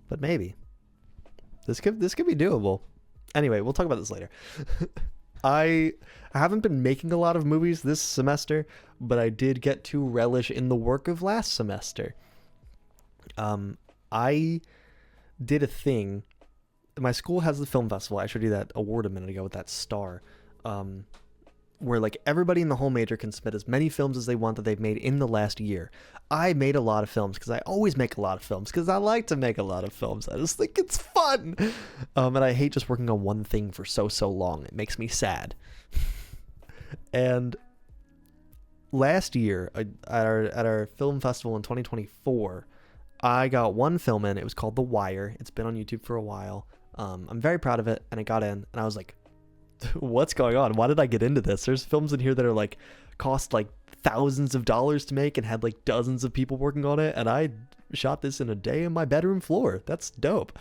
Speaker 1: But maybe this could be doable. Anyway, we'll talk about this later. I haven't been making a lot of movies this semester, but I did get to relish in the work of last semester. I did a thing. My school has the film festival. I showed you that award a minute ago with that star, where like everybody in the whole major can submit as many films as they want that they've made in the last year. I made a lot of films because I always make a lot of films because I like to make a lot of films. I just think it's fun. And I hate just working on one thing for so long. It makes me sad. And last year at our film festival in 2024, I got one film in. It was called The Wire. It's been on YouTube for a while. I'm very proud of it, and I got in, and I was like, what's going on? Why did I get into this? There's films in here that are like cost like thousands of dollars to make and had like dozens of people working on it, and I shot this in a day in my bedroom floor. That's dope.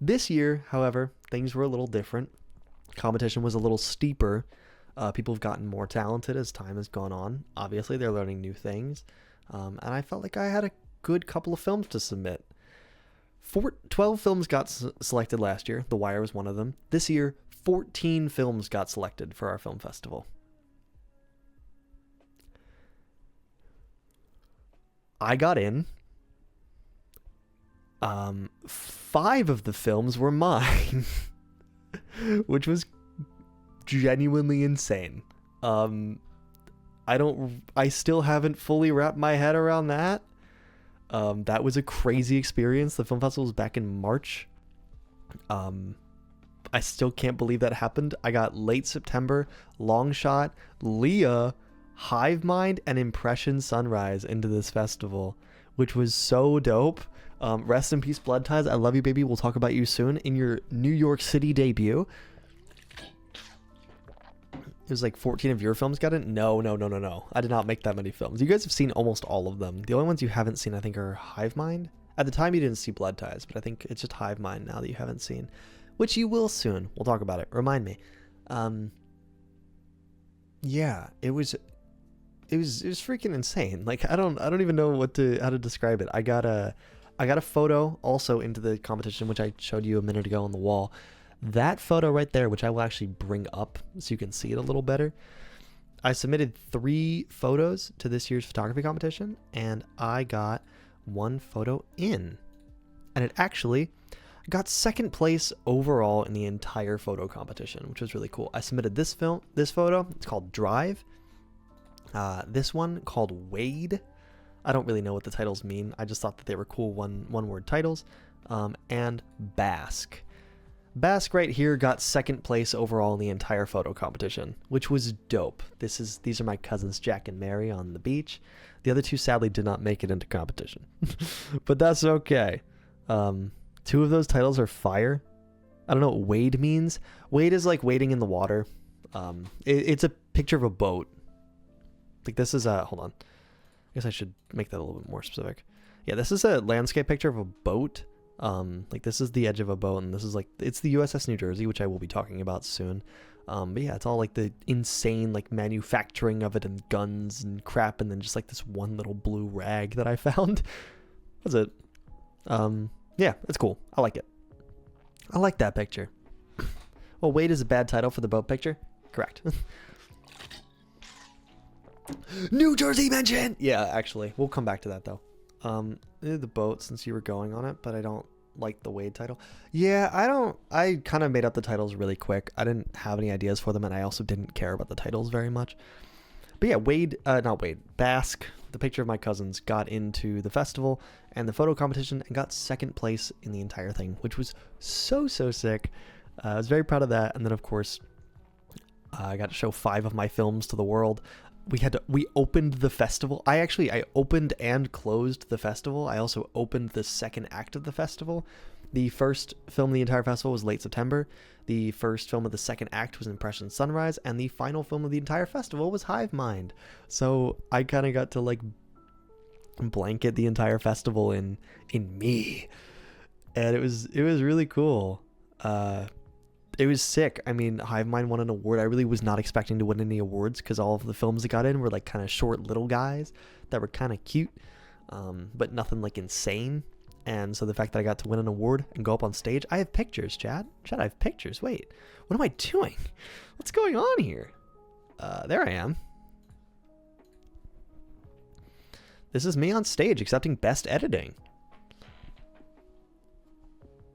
Speaker 1: This year, however, things were a little different. Competition was a little steeper. People have gotten more talented as time has gone on. Obviously, they're learning new things. And I felt like I had a good couple of films to submit. 12 films got selected last year. The Wire was one of them. This year, 14 films got selected for our film festival. I got in. 5 of the films were mine, which was genuinely insane. I still haven't fully wrapped my head around that. That was a crazy experience. The film festival was back in March. I still can't believe that happened. I got Late September, Long Shot, Leah, Hive Mind, and Impression Sunrise into this festival, which was so dope. Rest in peace, Blood Ties. I love you, baby. We'll talk about you soon in your New York City debut. It was like 14 of your films got in? No. I did not make that many films. You guys have seen almost all of them. The only ones you haven't seen, I think, are Hive Mind. At the time, you didn't see Blood Ties, but I think it's just Hive Mind now that you haven't seen, which you will soon. We'll talk about it. Remind me. Yeah, it was freaking insane. Like, I don't even know how to describe it. I got a photo also into the competition, which I showed you a minute ago on the wall. That photo right there, which I will actually bring up so you can see it a little better. I submitted 3 photos to this year's photography competition, and I got 1 photo in. And it actually got 2nd place overall in the entire photo competition, which was really cool. I submitted this photo. It's called Drive. This one called Wade. I don't really know what the titles mean. I just thought that they were cool one-word titles. And Basque. Basque right here got 2nd place overall in the entire photo competition, which was dope. These are my cousins Jack and Mary on the beach. The other 2 sadly did not make it into competition, but that's okay. 2 of those titles are fire. I don't know what wade means. Wade is like wading in the water. It's a picture of a boat. Like this is hold on. I guess I should make that a little bit more specific. Yeah, this is a landscape picture of a boat. Like this is the edge of a boat, and this is like, it's the USS New Jersey, which I will be talking about soon. But yeah, it's all like the insane like manufacturing of it and guns and crap, and then just like this one little blue rag that I found. That's it. Yeah, it's cool. I like it. I like that picture. Well, Wade is a bad title for the boat picture. Correct. New Jersey mention. Yeah, actually, we'll come back to that though. The boat, since you were going on it, but I don't like the Wade title. Yeah, I kind of made up the titles really quick. I didn't have any ideas for them, and I also didn't care about the titles very much. But yeah, Basque, the picture of my cousins, got into the festival and the photo competition and got 2nd place in the entire thing, which was so sick. I was very proud of that. And then of course, I got to show 5 of my films to the world. We opened the festival. I opened and closed the festival. I also opened the 2nd act of the festival. The first film of the entire festival was Late September. The first film of the 2nd act was Impression Sunrise, and the final film of the entire festival was Hive Mind. So I kind of got to like blanket the entire festival in me, and it was really cool. It was sick. I mean, Hive Mind won an award. I really was not expecting to win any awards because all of the films that got in were like kind of short little guys that were kind of cute, but nothing like insane. And so the fact that I got to win an award and go up on stage, I have pictures, Chad. I have pictures. Wait, what am I doing? What's going on here? There I am. This is me on stage accepting Best Editing.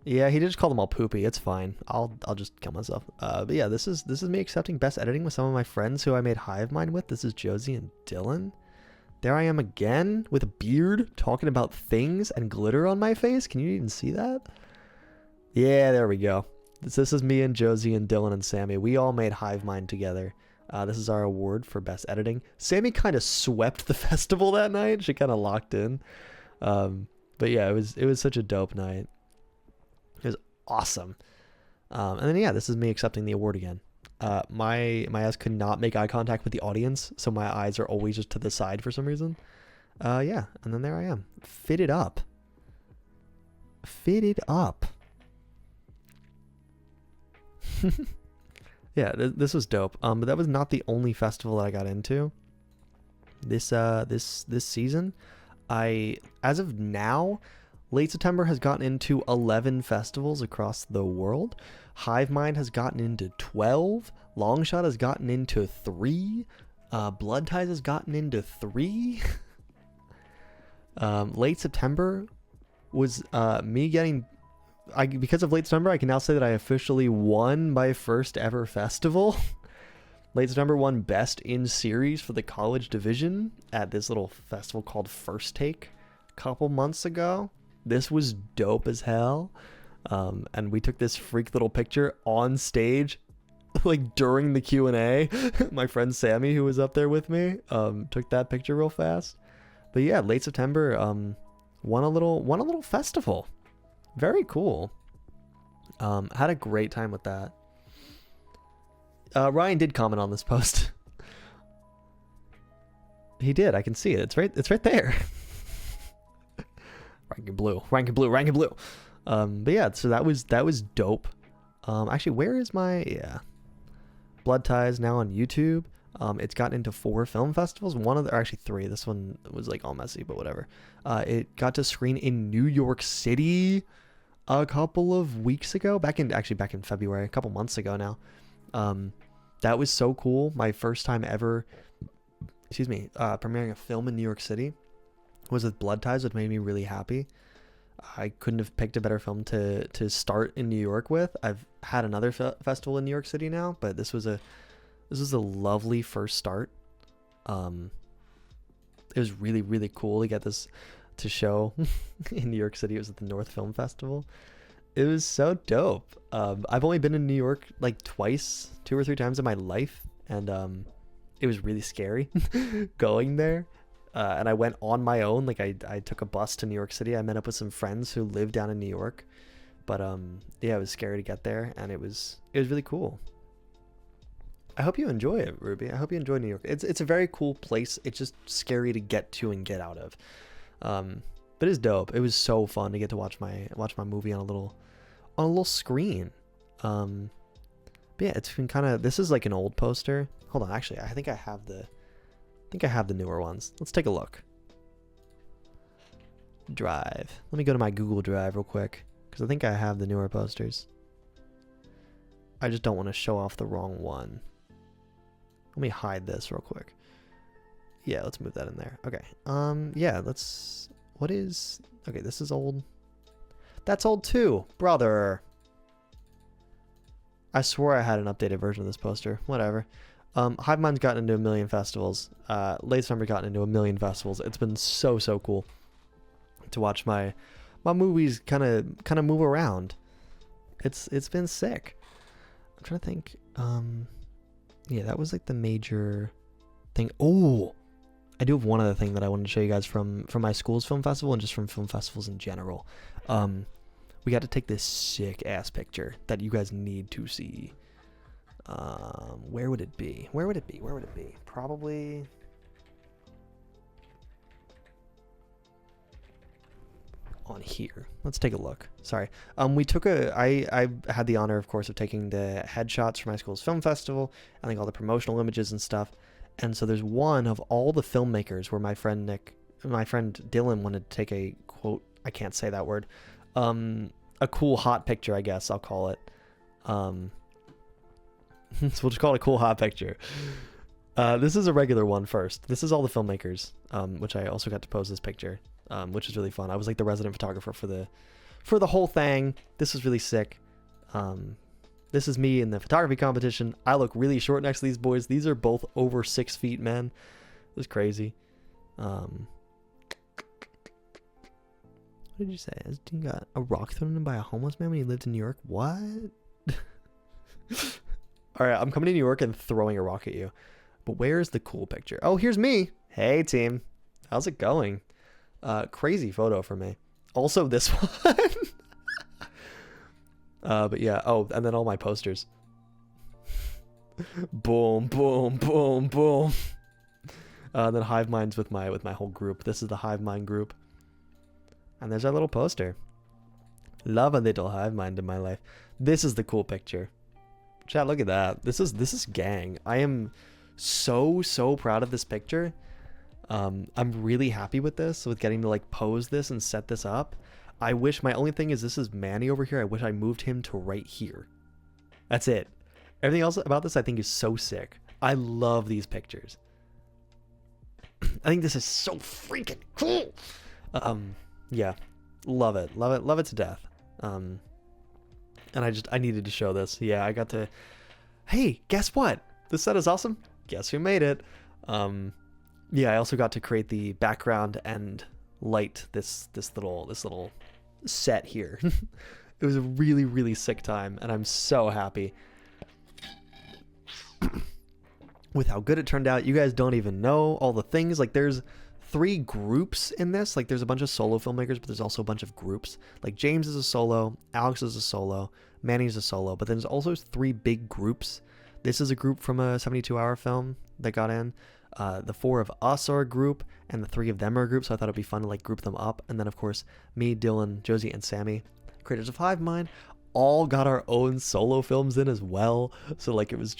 Speaker 1: Yeah, he did just call them all poopy. It's fine. I'll just kill myself. But yeah, this is me accepting Best Editing with some of my friends who I made Hive Mind with. This is Josie and Dylan. There I am again with a beard talking about things and glitter on my face. Can you even see that? Yeah, there we go. This is me and Josie and Dylan and Sammy. We all made Hive Mind together. This is our award for best editing. Sammy kind of swept the festival that night. She kind of locked in. But yeah, it was such a dope night. It was awesome. And then yeah, this is me accepting the award again. My ass could not make eye contact with the audience, so my eyes are always just to the side for some reason. Yeah, and then there I am, fitted up. Fitted up. Yeah, this was dope. But that was not the only festival that I got into. This season, as of now, Late September has gotten into 11 festivals across the world. Hive Mind has gotten into 12. Longshot has gotten into 3. Blood Ties has gotten into 3. Late September was me getting... because of Late September, I can now say that I officially won my first ever festival. Late September won Best in Series for the college division at this little festival called First Take a couple months ago. This was dope as hell. And we took this freak little picture on stage, like during the Q&A. My friend Sammy, who was up there with me, took that picture real fast. But yeah, Late September won a little festival. Very cool. Had a great time with that. Ryan did comment on this post. He did. I can see it. It's right there. Ranking blue. But yeah, so that was dope. Actually, where is my Blood Ties now on YouTube? It's gotten into 4 film festivals. Or actually 3. This one was like all messy, but whatever. It got to screen in New York City a couple of weeks ago, back in February, a couple months ago now. That was so cool. My first time ever, premiering a film in New York City was with Blood Ties, which made me really happy. I couldn't have picked a better film to start in New York with. I've had another festival in New York City now, but this was a lovely first start. It was really, really cool to get this to show in New York City. It was at the North Film Festival. It was so dope. I've only been in New York like twice, 2 or 3 times in my life, and it was really scary going there. And I went on my own. Like I took a bus to New York City. I met up with some friends who live down in New York. But yeah, it was scary to get there, and it was really cool. I hope you enjoy it, Ruby. I hope you enjoy New York. It's a very cool place. It's just scary to get to and get out of. But it's dope. It was so fun to get to watch my movie on a little screen. But yeah, it's been kind of, this is like an old poster. Hold on, actually, I think I have the newer ones. Let's take a look. Drive. Let me go to my Google Drive real quick, because I think I have the newer posters. I just don't want to show off the wrong one. Let me hide this real quick. Yeah, let's move that in there. Okay. Yeah, okay, this is old. That's old too, brother. I swore I had an updated version of this poster. Whatever. Hive Mind's gotten into 1 million festivals. Late Summer gotten into 1 million festivals. It's been so cool to watch my movies kind of move around. It's been sick. I'm trying to think. Yeah, that was like the major thing. Oh, I do have one other thing that I wanted to show you guys from my school's film festival and just from film festivals in general. We got to take this sick ass picture that you guys need to see. Where would it be? Probably on here. Let's take a look. Sorry. We took I had the honor, of course, of taking the headshots for my school's film festival, and like all the promotional images and stuff. And so there's one of all the filmmakers where my friend Dylan wanted to take a quote, I can't say that word, a cool hot picture, I guess I'll call it. So we'll just call it a cool hot picture. This is a regular one first. This is all the filmmakers, which I also got to pose this picture, which is really fun. I was like the resident photographer for the whole thing. This was really sick. This is me in the photography competition. I look really short next to these boys. These are both over 6 feet, man. It was crazy. What did you say? You got a rock thrown in by a homeless man when he lived in New York? What? All right, I'm coming to New York and throwing a rock at you. But where's the cool picture? Oh, here's me. Hey, team. How's it going? Crazy photo for me. Also, this one. But yeah. Oh, and then all my posters. Boom, boom, boom, boom. Then Hive Mind's with my whole group. This is the Hive Mind group. And there's our little poster. Love a little Hive Mind in my life. This is the cool picture. Chat, look at that. This is gang. I am so proud of this picture. I'm really happy with this, with getting to like pose this and set this up. I wish, my only thing is this is Manny over here. I wish I moved him to right here. That's it. Everything else about this I think is so sick. I love these pictures. I think this is so freaking cool. Yeah, love it to death. And I needed to show this. Yeah, I got to. Hey, guess what? This set is awesome. Guess who made it? Yeah, I also got to create the background and light this little set here. It was a really sick time, and I'm so happy with how good it turned out. You guys don't even know all the things. Like, there's 3 groups in this. Like, there's a bunch of solo filmmakers, but there's also a bunch of groups. Like, James is a solo, Alex is a solo, Manny's a solo, but then there's also 3 big groups. This is a group from a 72-hour film that got in. The 4 of us are a group, and the 3 of them are a group, so I thought it'd be fun to like group them up. And then of course me, Dylan, Josie, and Sammy, creators of Hive Mind, all got our own solo films in as well. So like it was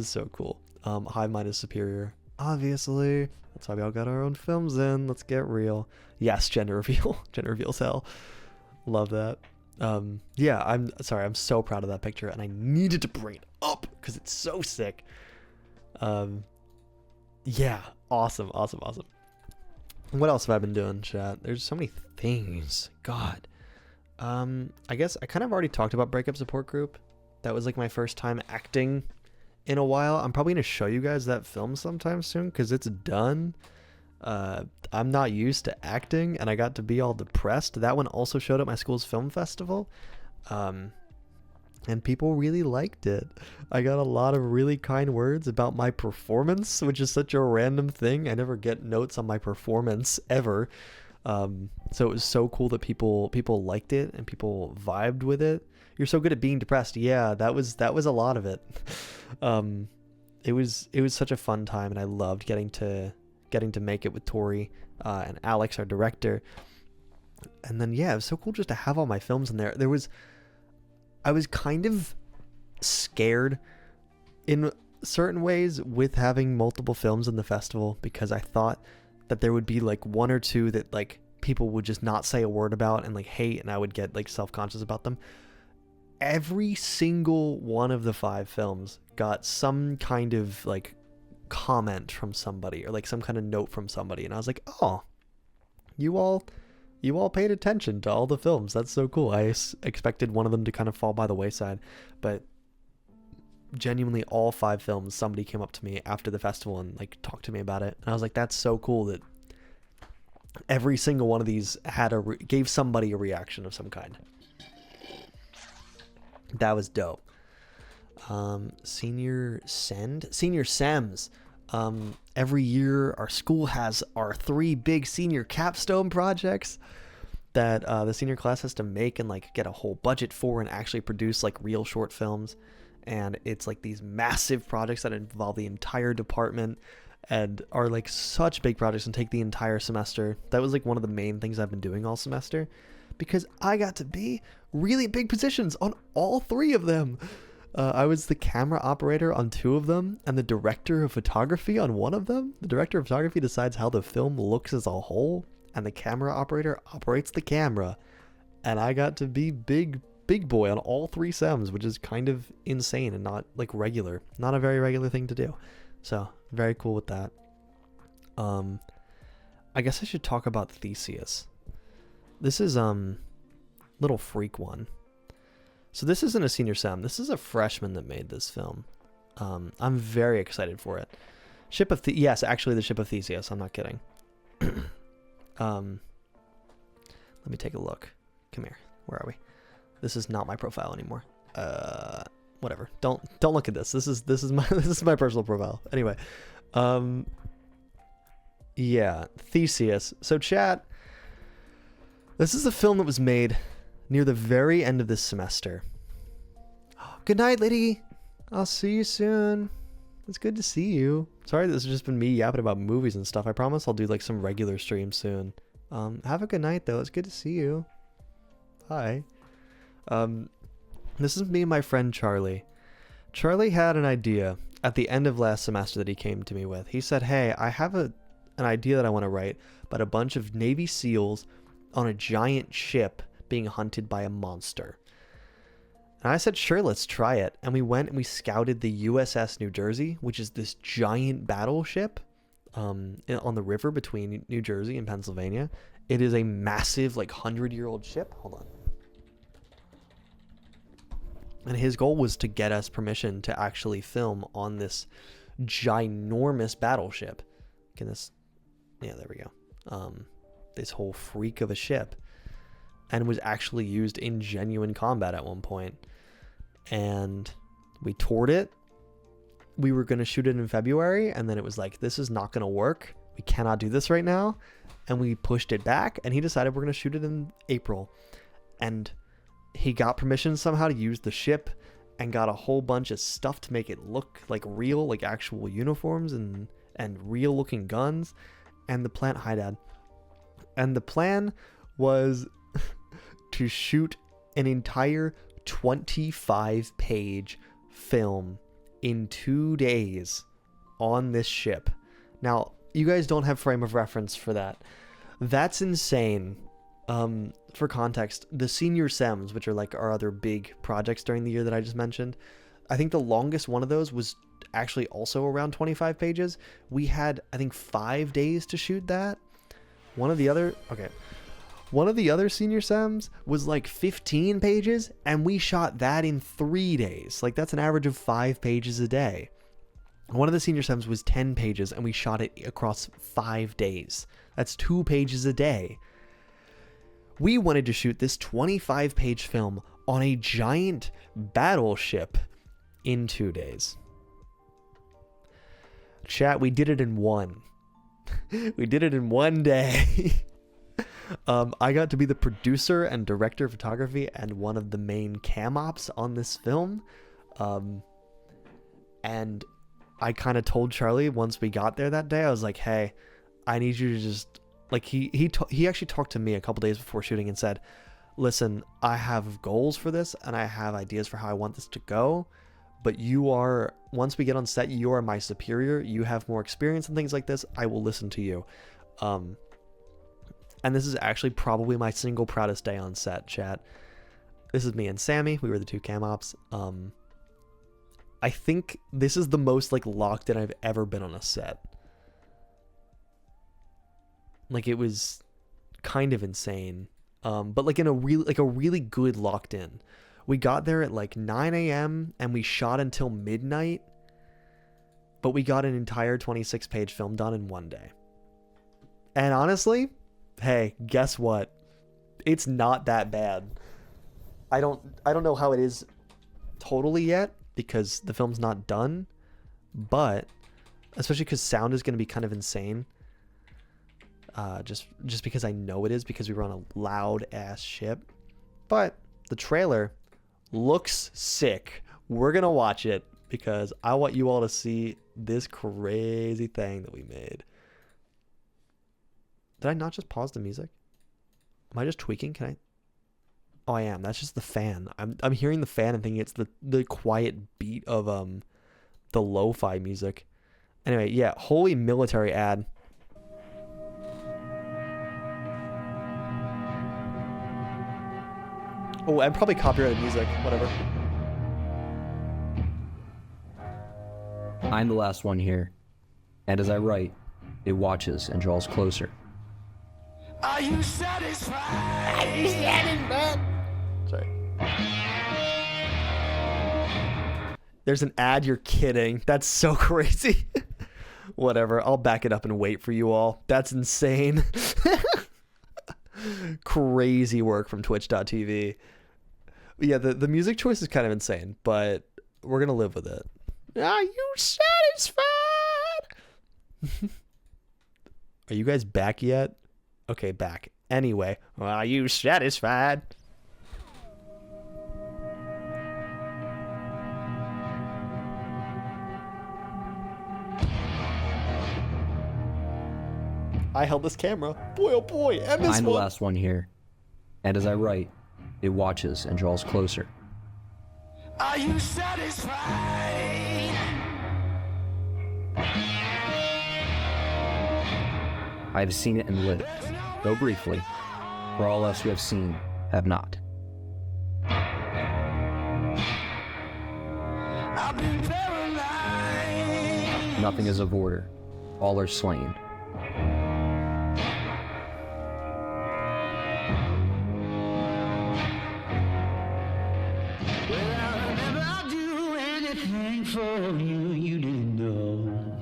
Speaker 1: so cool. Hive Mind is superior, obviously. That's why we all got our own films in. Let's get real. Yes, gender reveal. Gender reveal's hell. Love that. Yeah, I'm sorry, I'm so proud of that picture, and I needed to bring it up because it's so sick. Yeah, awesome. What else have I been doing, chat? There's so many things. God. I guess I kind of already talked about Breakup Support Group. That was like my first time acting in a while. I'm probably going to show you guys that film sometime soon because it's done. I'm not used to acting, and I got to be all depressed. That one also showed at my school's film festival. And people really liked it. I got a lot of really kind words about my performance, which is such a random thing. I never get notes on my performance ever. So it was so cool that people liked it and people vibed with it. You're so good at being depressed. Yeah, that was a lot of it. It was such a fun time, and I loved getting to make it with Tori and Alex, our director. And then yeah, it was so cool just to have all my films in there. I was kind of scared in certain ways with having multiple films in the festival, because I thought that there would be like 1 or 2 that like people would just not say a word about and like hate, and I would get like self-conscious about them. Every single one of the 5 films got some kind of like comment from somebody or like some kind of note from somebody, and I was like, oh, you all paid attention to all the films. That's so cool. I expected one of them to kind of fall by the wayside, but genuinely all 5 films, somebody came up to me after the festival and like talked to me about it, and I was like, that's so cool that every single one of these had gave somebody a reaction of some kind. That was dope. Senior Sems. Every year our school has our 3 big senior capstone projects that the senior class has to make and like get a whole budget for and actually produce like real short films. And it's like these massive projects that involve the entire department and are like such big projects and take the entire semester. That was like one of the main things I've been doing all semester, because I got to be really big positions on all 3 of them. I was the camera operator on 2 of them and the director of photography on 1 of them. The director of photography decides how the film looks as a whole, and the camera operator operates the camera. And I got to be big boy on all 3 sems, which is kind of insane and not like regular. Not a very regular thing to do. So very cool with that. I guess I should talk about Theseus. This is little freak one. So this isn't a senior sem. This is a freshman that made this film. I'm very excited for it. Yes, actually the Ship of Theseus. I'm not kidding. Let me take a look. Come here. Where are we? This is not my profile anymore. whatever. Don't look at this. This is my this is my personal profile. Anyway, yeah, Theseus. So chat, this is a film that was made near the very end of this semester. Good night, lady. I'll see you soon. It's good to see you. Sorry, this has just been me yapping about movies and stuff. I promise I'll do like some regular streams soon. Have a good night though. It's good to see you. Bye. This is me and my friend Charlie. Charlie had an idea at the end of last semester that he came to me with. He said, hey, I have an idea that I want to write about a bunch of Navy SEALs on a giant ship being hunted by a monster. And I said, sure, let's try it. And we went and we scouted the USS New Jersey, which is this giant battleship on the river between New Jersey and Pennsylvania. It is a massive, like, 100-year-old ship. Hold on. And his goal was to get us permission to actually film on this ginormous battleship. Can this... Yeah, there we go. This whole freak of a ship. And was actually used in genuine combat at one point. And we toured it. We were going to shoot it in February, and then it was like, this is not going to work. We cannot do this right now. And we pushed it back, and he decided we're going to shoot it in April. And he got permission somehow to use the ship and got a whole bunch of stuff to make it look like real, like actual uniforms and real looking guns. And the plan, hi Dad. And the plan was to shoot an entire 25-page film in 2 days on this ship. Now, you guys don't have frame of reference for that. That's insane. For context, the senior sems, which are like our other big projects during the year that I just mentioned, I think the longest one of those was actually also around 25 pages. We had, I think, 5 days to shoot that. One of the other senior sems was like 15 pages, and we shot that in 3 days. Like, that's an average of 5 pages a day. One of the senior sems was 10 pages, and we shot it across 5 days. That's 2 pages a day. We wanted to shoot this 25-page film on a giant battleship in 2 days. Chat, we did it in one. We did it in 1 day. I got to be the producer and director of photography and one of the main cam ops on this film. And I kind of told Charlie once we got there that day, I was like, hey, I need you to just... Like, he actually talked to me a couple days before shooting and said, listen, I have goals for this and I have ideas for how I want this to go. But you are, once we get on set, you are my superior. You have more experience and things like this. I will listen to you. And this is actually probably my single proudest day on set, chat. This is me and Sammy. We were the two cam ops. I think this is the most like locked in I've ever been on a set. Like, it was kind of insane. But like in a really good locked in. We got there at like 9 a.m. and we shot until midnight. But we got an entire 26-page film done in 1 day. And honestly, hey, guess what? It's not that bad. I don't know how it is totally yet because the film's not done, but especially because sound is going to be kind of insane. Just because I know it is because we were on a loud ass ship. But the trailer looks sick. We're going to watch it because I want you all to see this crazy thing that we made. Did I not just pause the music? Am I just tweaking? Can I? Oh, I am. That's just the fan. I'm hearing the fan and thinking it's the quiet beat of the lo-fi music. Anyway, yeah, holy military ad. Oh, and probably copyrighted music, whatever.
Speaker 2: I'm the last one here, and as I write, it watches and draws closer.
Speaker 3: Are you satisfied? Are you satisfied?
Speaker 1: Sorry. There's an ad, you're kidding. That's so crazy. Whatever, I'll back it up and wait for you all. That's insane. Crazy work from twitch.tv. Yeah, the music choice is kind of insane, but we're gonna live with it. Are you satisfied? Are you guys back yet? Okay, back. Anyway, are you satisfied? I held this camera. Boy, oh boy, and this
Speaker 2: I'm the
Speaker 1: one.
Speaker 2: last one here. And as I write, it watches and draws closer.
Speaker 3: Are you satisfied?
Speaker 2: I have seen it and lived, though briefly, for all else who have seen have not.
Speaker 3: I've been paralyzed.
Speaker 2: Nothing is of order. All are slain.
Speaker 3: Well, I'll never do anything for you, you didn't know.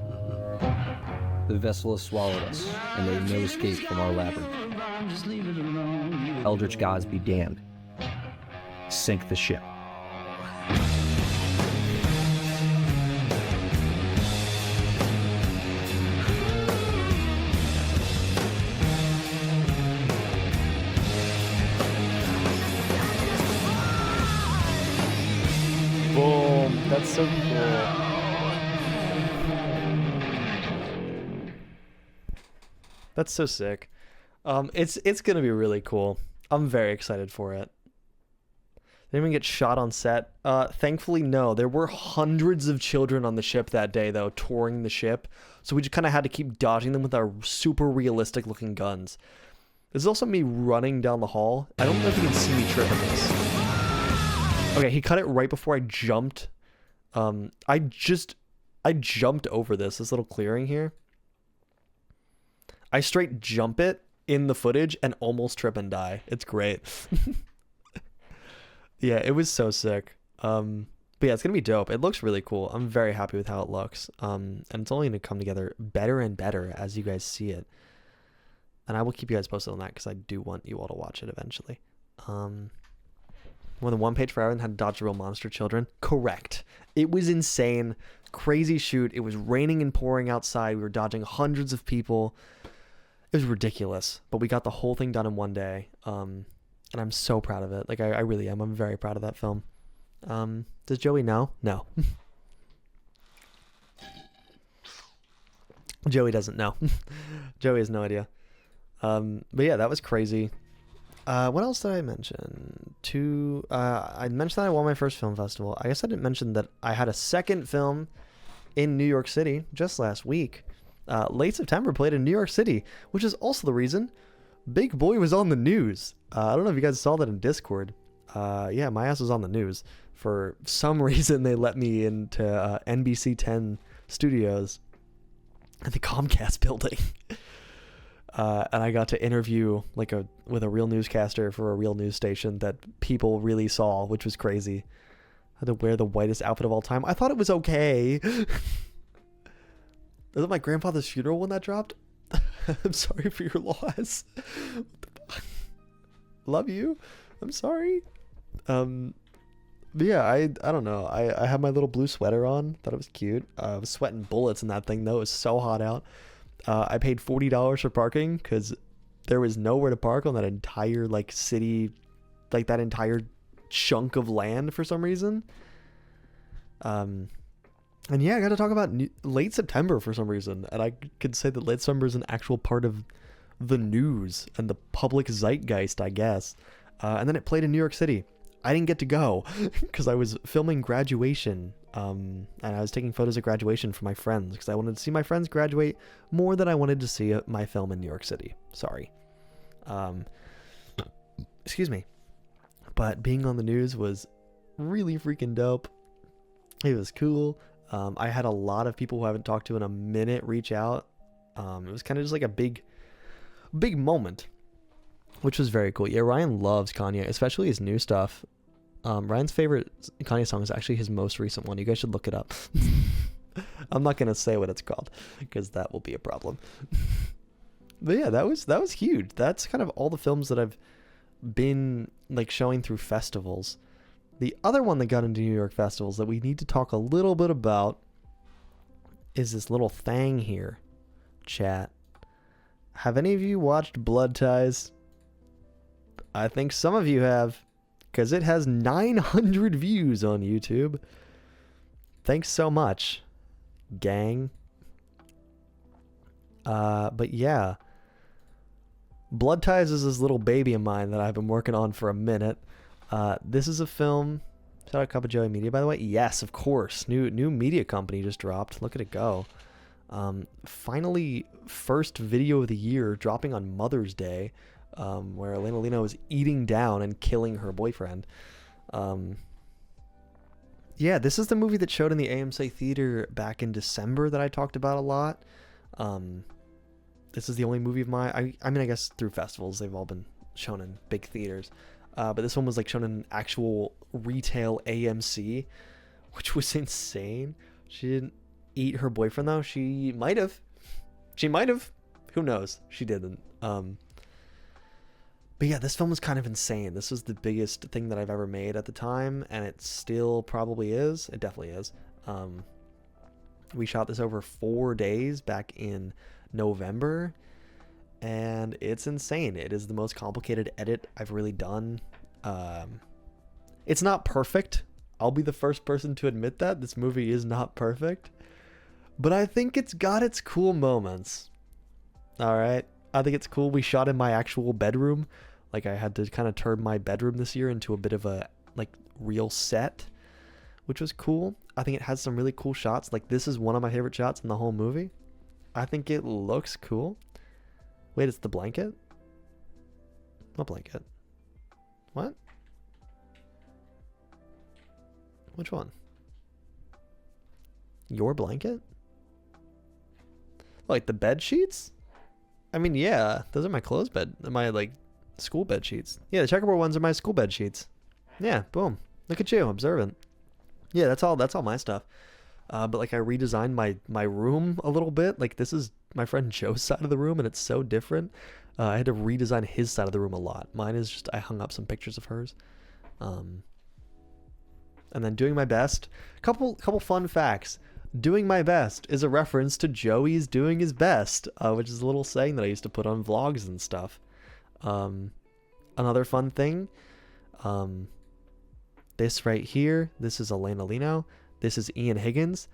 Speaker 2: The vessel has swallowed us, and there is no escape from our labyrinth.
Speaker 3: Just leave it alone.
Speaker 2: Eldritch gods be damned. Sink the ship.
Speaker 1: Boom. That's so cool. That's so sick. It's gonna be really cool. I'm very excited for it. Did anyone get shot on set? Thankfully, no. There were hundreds of children on the ship that day, though, touring the ship. So we just kind of had to keep dodging them with our super realistic looking guns. This is also me running down the hall. I don't know if you can see me tripping this. Okay, he cut it right before I jumped. I jumped over this little clearing here. I straight jump it in the footage and almost trip and die. It's great. Yeah, it was so sick. But yeah, it's gonna be dope. It looks really cool. I'm very happy with how it looks. And it's only gonna come together better and better as you guys see it. And I will keep you guys posted on that because I do want you all to watch it eventually. More than one page per hour and had to dodge the real monster children. Correct. It was insane. Crazy shoot. It was raining and pouring outside. We were dodging hundreds of people. It was ridiculous. But we got the whole thing done in one day. And I'm so proud of it. Like, I really am. I'm very proud of that film. Does Joey know? No. Joey doesn't know. Joey has no idea. But yeah, that was crazy. What else did I mention? I mentioned that I won my first film festival. I guess I didn't mention that I had a second film in New York City just last week. Late September played in New York City, which is also the reason Big Boy was on the news. I don't know if you guys saw that in Discord. Yeah, my ass was on the news. For some reason, they let me into NBC 10 studios at the Comcast building. And I got to interview with a real newscaster for a real news station that people really saw, which was crazy. I had to wear the whitest outfit of all time. I thought it was okay. Was it my grandfather's funeral when that dropped? I'm sorry for your loss. What the fuck? Love you. I'm sorry. But yeah, I don't know. I had my little blue sweater on. Thought it was cute. I was sweating bullets in that thing though. It was so hot out. I paid $40 for parking because there was nowhere to park on that entire city, that entire chunk of land for some reason. And yeah, I got to talk about late September for some reason, and I could say that late September is an actual part of the news and the public zeitgeist, I guess. And then it played in New York City. I didn't get to go because I was filming graduation. And I was taking photos of graduation for my friends because I wanted to see my friends graduate more than I wanted to see my film in New York City. Sorry. Excuse me. But being on the news was really freaking dope. It was cool. I had a lot of people who I haven't talked to in a minute reach out. It was kind of just like a big moment, which was very cool. Yeah, Ryan loves Kanye, especially his new stuff. Ryan's favorite Kanye song is actually his most recent one. You guys should look it up. I'm not gonna say what it's called because that will be a problem. But yeah, that was huge. That's kind of all the films that I've been showing through festivals. The other one that got into New York festivals that we need to talk a little bit about is this little thing here, chat. Have any of you watched Blood Ties? I think some of you have, because it has 900 views on YouTube. Thanks so much, gang. But yeah, Blood Ties is this little baby of mine that I've been working on for a minute. This is a film. Shout out Cup of Joey Media, by the way. Yes, of course. New media company just dropped. Look at it go. Finally, first video of the year dropping on Mother's Day, where Elena Lino is eating down and killing her boyfriend. Yeah, this is the movie that showed in the AMC theater back in December that I talked about a lot. This is the only movie of mine. I mean, I guess through festivals they've all been shown in big theaters. But this one was like shown in actual retail AMC, which was insane. She didn't eat her boyfriend though. She might have. Who knows? She didn't. But yeah, this film was kind of insane. This was the biggest thing that I've ever made at the time, and it still probably is. It definitely is. We shot this over 4 days back in November, and it's insane. It is the most complicated edit I've really done. It's not perfect. I'll be the first person to admit that. This movie is not perfect, but I think it's got its cool moments. All right. I think it's cool. We shot in my actual bedroom. Like, I had to kind of turn my bedroom this year into a bit of a like real set, which was cool. I think it has some really cool shots. Like, this is one of my favorite shots in the whole movie. I think it looks cool. Wait, it's the blanket? What blanket? What? Which one? Your blanket? Like the bed sheets? I mean, yeah, those are my clothes bed, my like school bed sheets. Yeah, the checkerboard ones are my school bed sheets. Yeah, boom. Look at you, observant. Yeah, that's all my stuff. But like I redesigned my room a little bit. Like, this is my friend Joe's side of the room, and it's so different. I had to redesign his side of the room a lot. Mine is just, I hung up some pictures of hers. And then doing my best. Couple fun facts. Doing my best is a reference to Joey's doing his best, which is a little saying that I used to put on vlogs and stuff. Another fun thing, this right here, this is Elena Lino. This is Ian Higgins.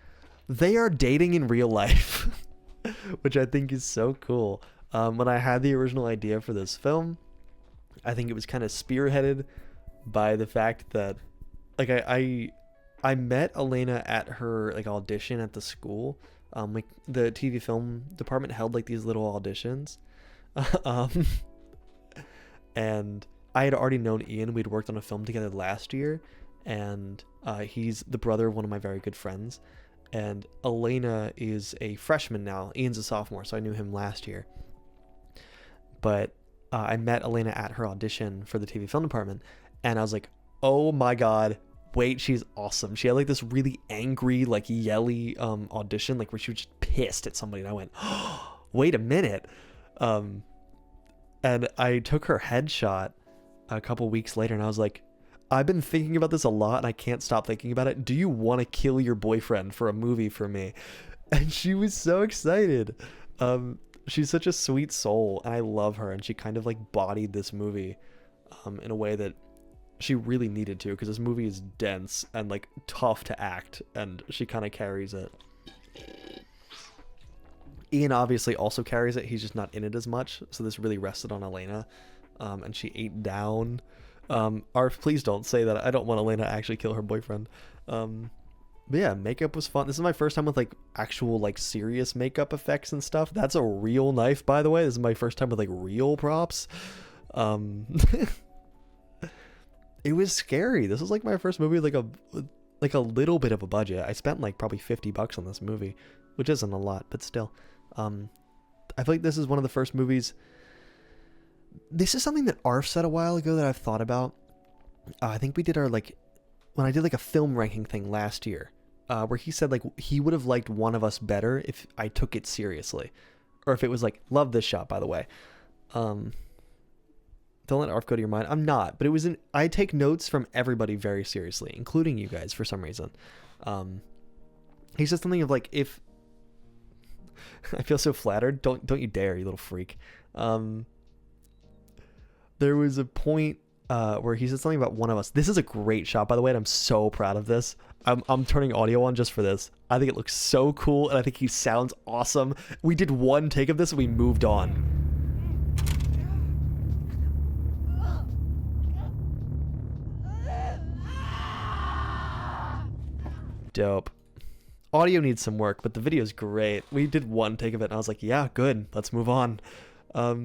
Speaker 1: They are dating in real life, which I think is so cool. When I had the original idea for this film, I think it was kind of spearheaded by the fact that, like, I met Elena at her like audition at the school. Like the TV film department held like these little auditions, and I had already known Ian. We'd worked on a film together last year, and he's the brother of one of my very good friends. And Elena is a freshman now. Ian's a sophomore, so I knew him last year. But I met Elena at her audition for the TV film department, and I was like, oh my god, wait, she's awesome. She had like this really angry, like yelly audition, like where she was just pissed at somebody, and I went, oh, wait a minute. And I took her headshot a couple weeks later, and I was like, I've been thinking about this a lot, and I can't stop thinking about it. Do you want to kill your boyfriend for a movie for me? And she was so excited. She's such a sweet soul, and I love her, and she kind of like bodied this movie in a way that she really needed to, because this movie is dense and like tough to act, and she kind of carries it. Ian obviously also carries it. He's just not in it as much, so this really rested on Elena, and she ate down. Arf, please don't say that. I don't want Elena to actually kill her boyfriend. But yeah, makeup was fun. This is my first time with like actual like serious makeup effects and stuff. That's a real knife, by the way. This is my first time with like real props. It was scary. This was like my first movie with like a little bit of a budget. I spent like probably $50 on this movie, which isn't a lot, but still. I feel like this is one of the first movies. This is something that Arf said a while ago that I've thought about. I think we did our like, when I did like a film ranking thing last year, where he said like he would have liked one of us better if I took it seriously, or if it was like, love this shot, by the way. Don't let ARF go to your mind. I'm not, but it was I take notes from everybody very seriously, including you guys for some reason. He said something of like, if I feel so flattered, don't you dare, you little freak. There was a point where he said something about one of us. This is a great shot, by the way, and I'm so proud of this. I'm turning audio on just for this. I think it looks so cool, and I think he sounds awesome. We did one take of this, and we moved on. Dope. Audio needs some work, but the video is great. We did one take of it, and I was like, yeah, good. Let's move on. But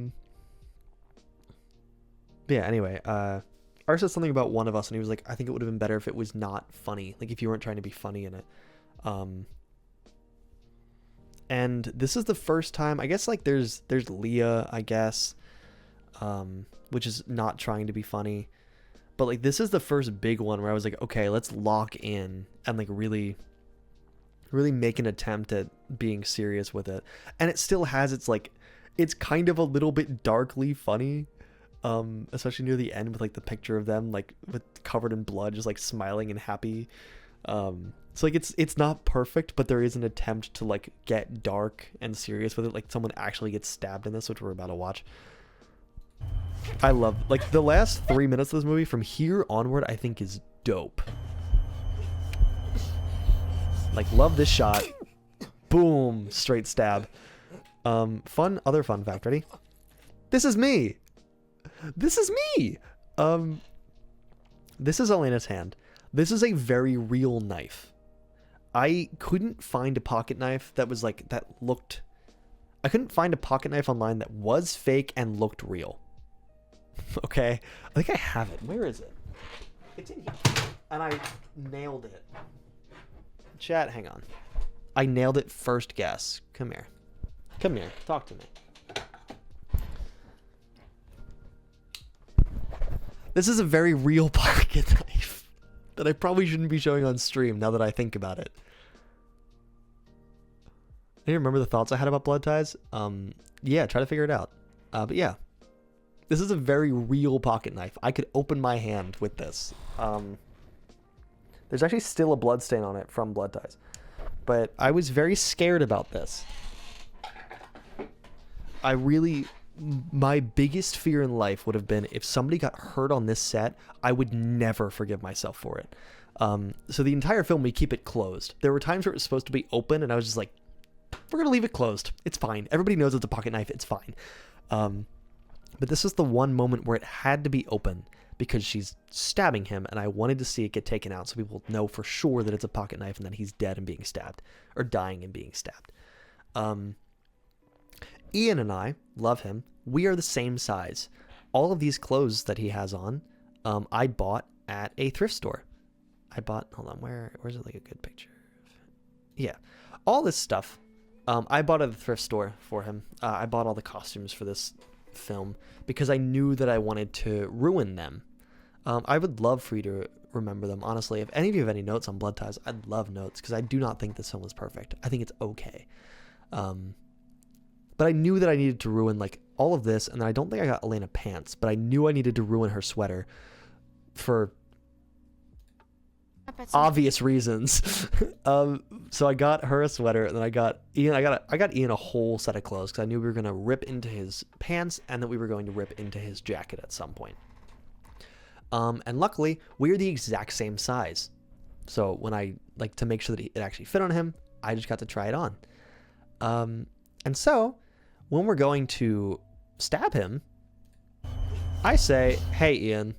Speaker 1: yeah, anyway, Art said something about one of us, and he was like, I think it would have been better if it was not funny. Like, if you weren't trying to be funny in it. And this is the first time, I guess, like, there's Leah, I guess, which is not trying to be funny. But, like, this is the first big one where I was like, okay, let's lock in and, like, really make an attempt at being serious with it. And it still has its, like, it's kind of a little bit darkly funny, especially near the end with, like, the picture of them, like, with covered in blood, just, like, smiling and happy. So, like, it's not perfect, but there is an attempt to, like, get dark and serious with it. Like, someone actually gets stabbed in this, which we're about to watch. I love, like, the last 3 minutes of this movie from here onward, I think is dope. Like, love this shot. Boom, straight stab. Other fun fact, ready? This is me. This is me. This is Elena's hand. This is a very real knife. I couldn't find a pocket knife that was like, I couldn't find a pocket knife online that was fake and looked real. Okay, I think I have it. Where is it? It's in here. And I nailed it. Chat, hang on. I nailed it first guess. Come here. Come here. Talk to me. This is a very real pocket knife that I probably shouldn't be showing on stream now that I think about it. I remember the thoughts I had about blood ties. Yeah, try to figure it out. But yeah. This is a very real pocket knife. I could open my hand with this. There's actually still a blood stain on it from blood ties. But I was very scared about this. My biggest fear in life would have been if somebody got hurt on this set, I would never forgive myself for it. So the entire film, we keep it closed. There were times where it was supposed to be open, and I was just like, we're going to leave it closed. It's fine. Everybody knows it's a pocket knife. It's fine. But this is the one moment where it had to be open because she's stabbing him, and I wanted to see it get taken out so people know for sure that it's a pocket knife and that he's dead and being stabbed, or dying and being stabbed. Ian and I love him. We are the same size. All of these clothes that he has on, I bought at a thrift store. Hold on, where's it, like, a good picture? Yeah, all this stuff, I bought at a thrift store for him. I bought all the costumes for this film because I knew that I wanted to ruin them. I would love for you to remember them, honestly. If any of you have any notes on Blood Ties, I'd love notes because I do not think this film is perfect. I think it's okay. But I knew that I needed to ruin, like, all of this, and I don't think I got Elena pants, but I knew I needed to ruin her sweater for obvious reasons. So I got her a sweater, and then I got Ian. I got Ian a whole set of clothes because I knew we were gonna rip into his pants, and that we were going to rip into his jacket at some point. And luckily, we're the exact same size. So when I, like, to make sure that it actually fit on him, I just got to try it on. And so when we're going to stab him, I say, "Hey, Ian,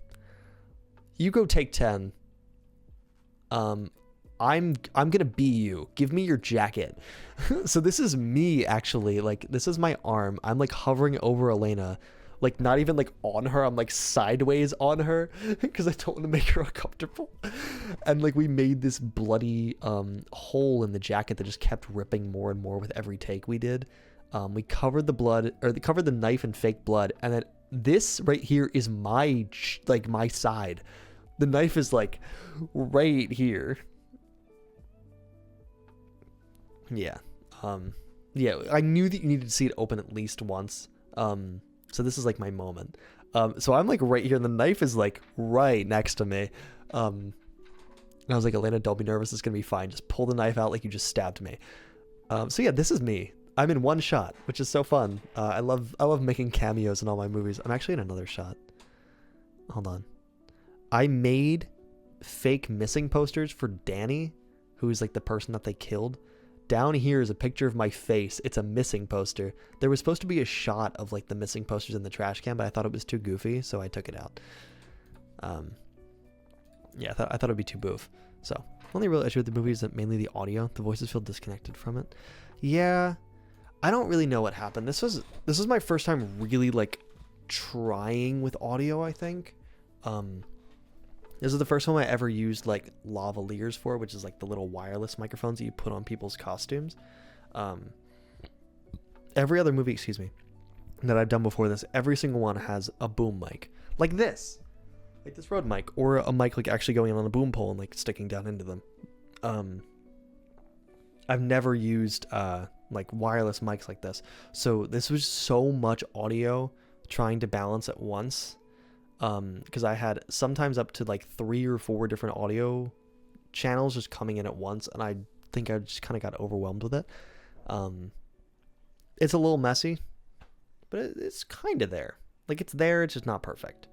Speaker 1: you go take 10. I'm gonna be you. Give me your jacket." So this is me, actually. Like, this is my arm. I'm, like, hovering over Elena, like, not even, like, on her. I'm, like, sideways on her because I don't want to make her uncomfortable. And, like, we made this bloody hole in the jacket that just kept ripping more and more with every take we did. We covered the blood, or covered the knife in fake blood, and then this right here is my side. The knife is, like, right here. Yeah. Yeah, I knew that you needed to see it open at least once. So this is, like, my moment. So I'm like right here, and the knife is like right next to me. And I was like, Elena, don't be nervous. It's gonna be fine. Just pull the knife out like you just stabbed me. So yeah, this is me. I'm in one shot, which is so fun. I love making cameos in all my movies. I'm actually in another shot. Hold on. I made fake missing posters for Danny, who's like the person that they killed. Down here is a picture of my face. It's a missing poster. There was supposed to be a shot of like the missing posters in the trash can, but I thought it was too goofy, so I took it out. Yeah, I thought it'd be too boof. So, only real issue with the movie is that mainly the audio. The voices feel disconnected from it. Yeah, I don't really know what happened. This was my first time really like trying with audio, I think. This is the first time I ever used like lavaliers for, which is like the little wireless microphones that you put on people's costumes. Every other movie, that I've done before this, every single one has a boom mic. Like this Rode mic, or a mic like actually going on a boom pole and like sticking down into them. I've never used like wireless mics like this. So this was so much audio trying to balance at once. Because I had sometimes up to like 3 or 4 different audio channels just coming in at once, and I think I just kind of got overwhelmed with it. It's a little messy, but it's kind of there. Like, it's there, it's just not perfect.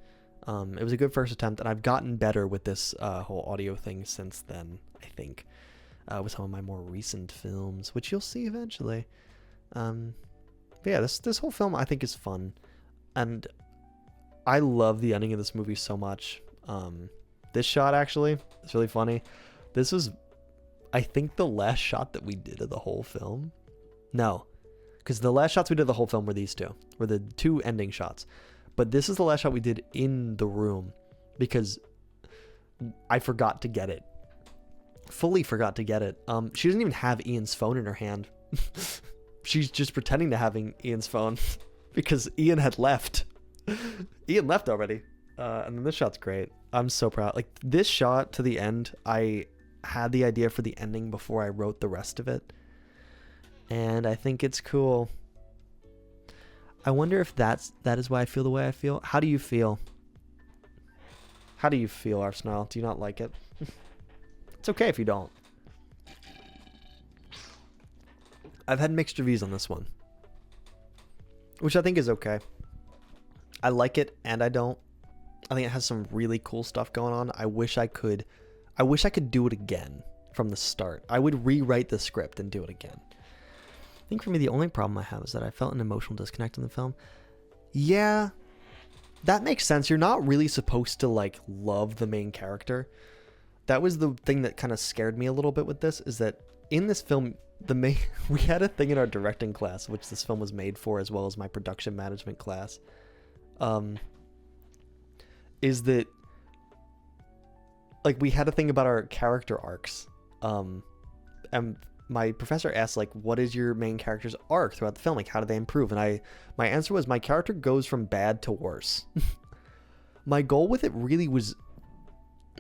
Speaker 1: It was a good first attempt, and I've gotten better with this whole audio thing since then, I think, with some of my more recent films, which you'll see eventually. But yeah, this whole film I think is fun, and I love the ending of this movie so much. This shot, actually, it's really funny. This was, I think, the last shot that we did of the whole film. No, because the last shots we did of the whole film were these two, were the 2 ending shots. But this is the last shot we did in the room, because I forgot to get it. Fully forgot to get it. She doesn't even have Ian's phone in her hand. She's just pretending to having Ian's phone because Ian had left. Ian left already. And then this shot's great. I'm so proud. Like, this shot to the end, I had the idea for the ending before I wrote the rest of it. And I think it's cool. I wonder if that is why I feel the way I feel. How do you feel? How do you feel, Arsenal? Do you not like it? It's okay if you don't. I've had mixed reviews on this one, which I think is okay. I like it and I don't. I think it has some really cool stuff going on. I wish I could do it again from the start. I would rewrite the script and do it again. I think for me, the only problem I have is that I felt an emotional disconnect in the film. Yeah, that makes sense. You're not really supposed to like love the main character. That was the thing that kind of scared me a little bit with this, is that in this film, we had a thing in our directing class, which this film was made for, as well as my production management class, is that like we had a thing about our character arcs, and my professor asked, like, what is your main character's arc throughout the film? Like, how do they improve? And my answer was, my character goes from bad to worse. My goal with it really was,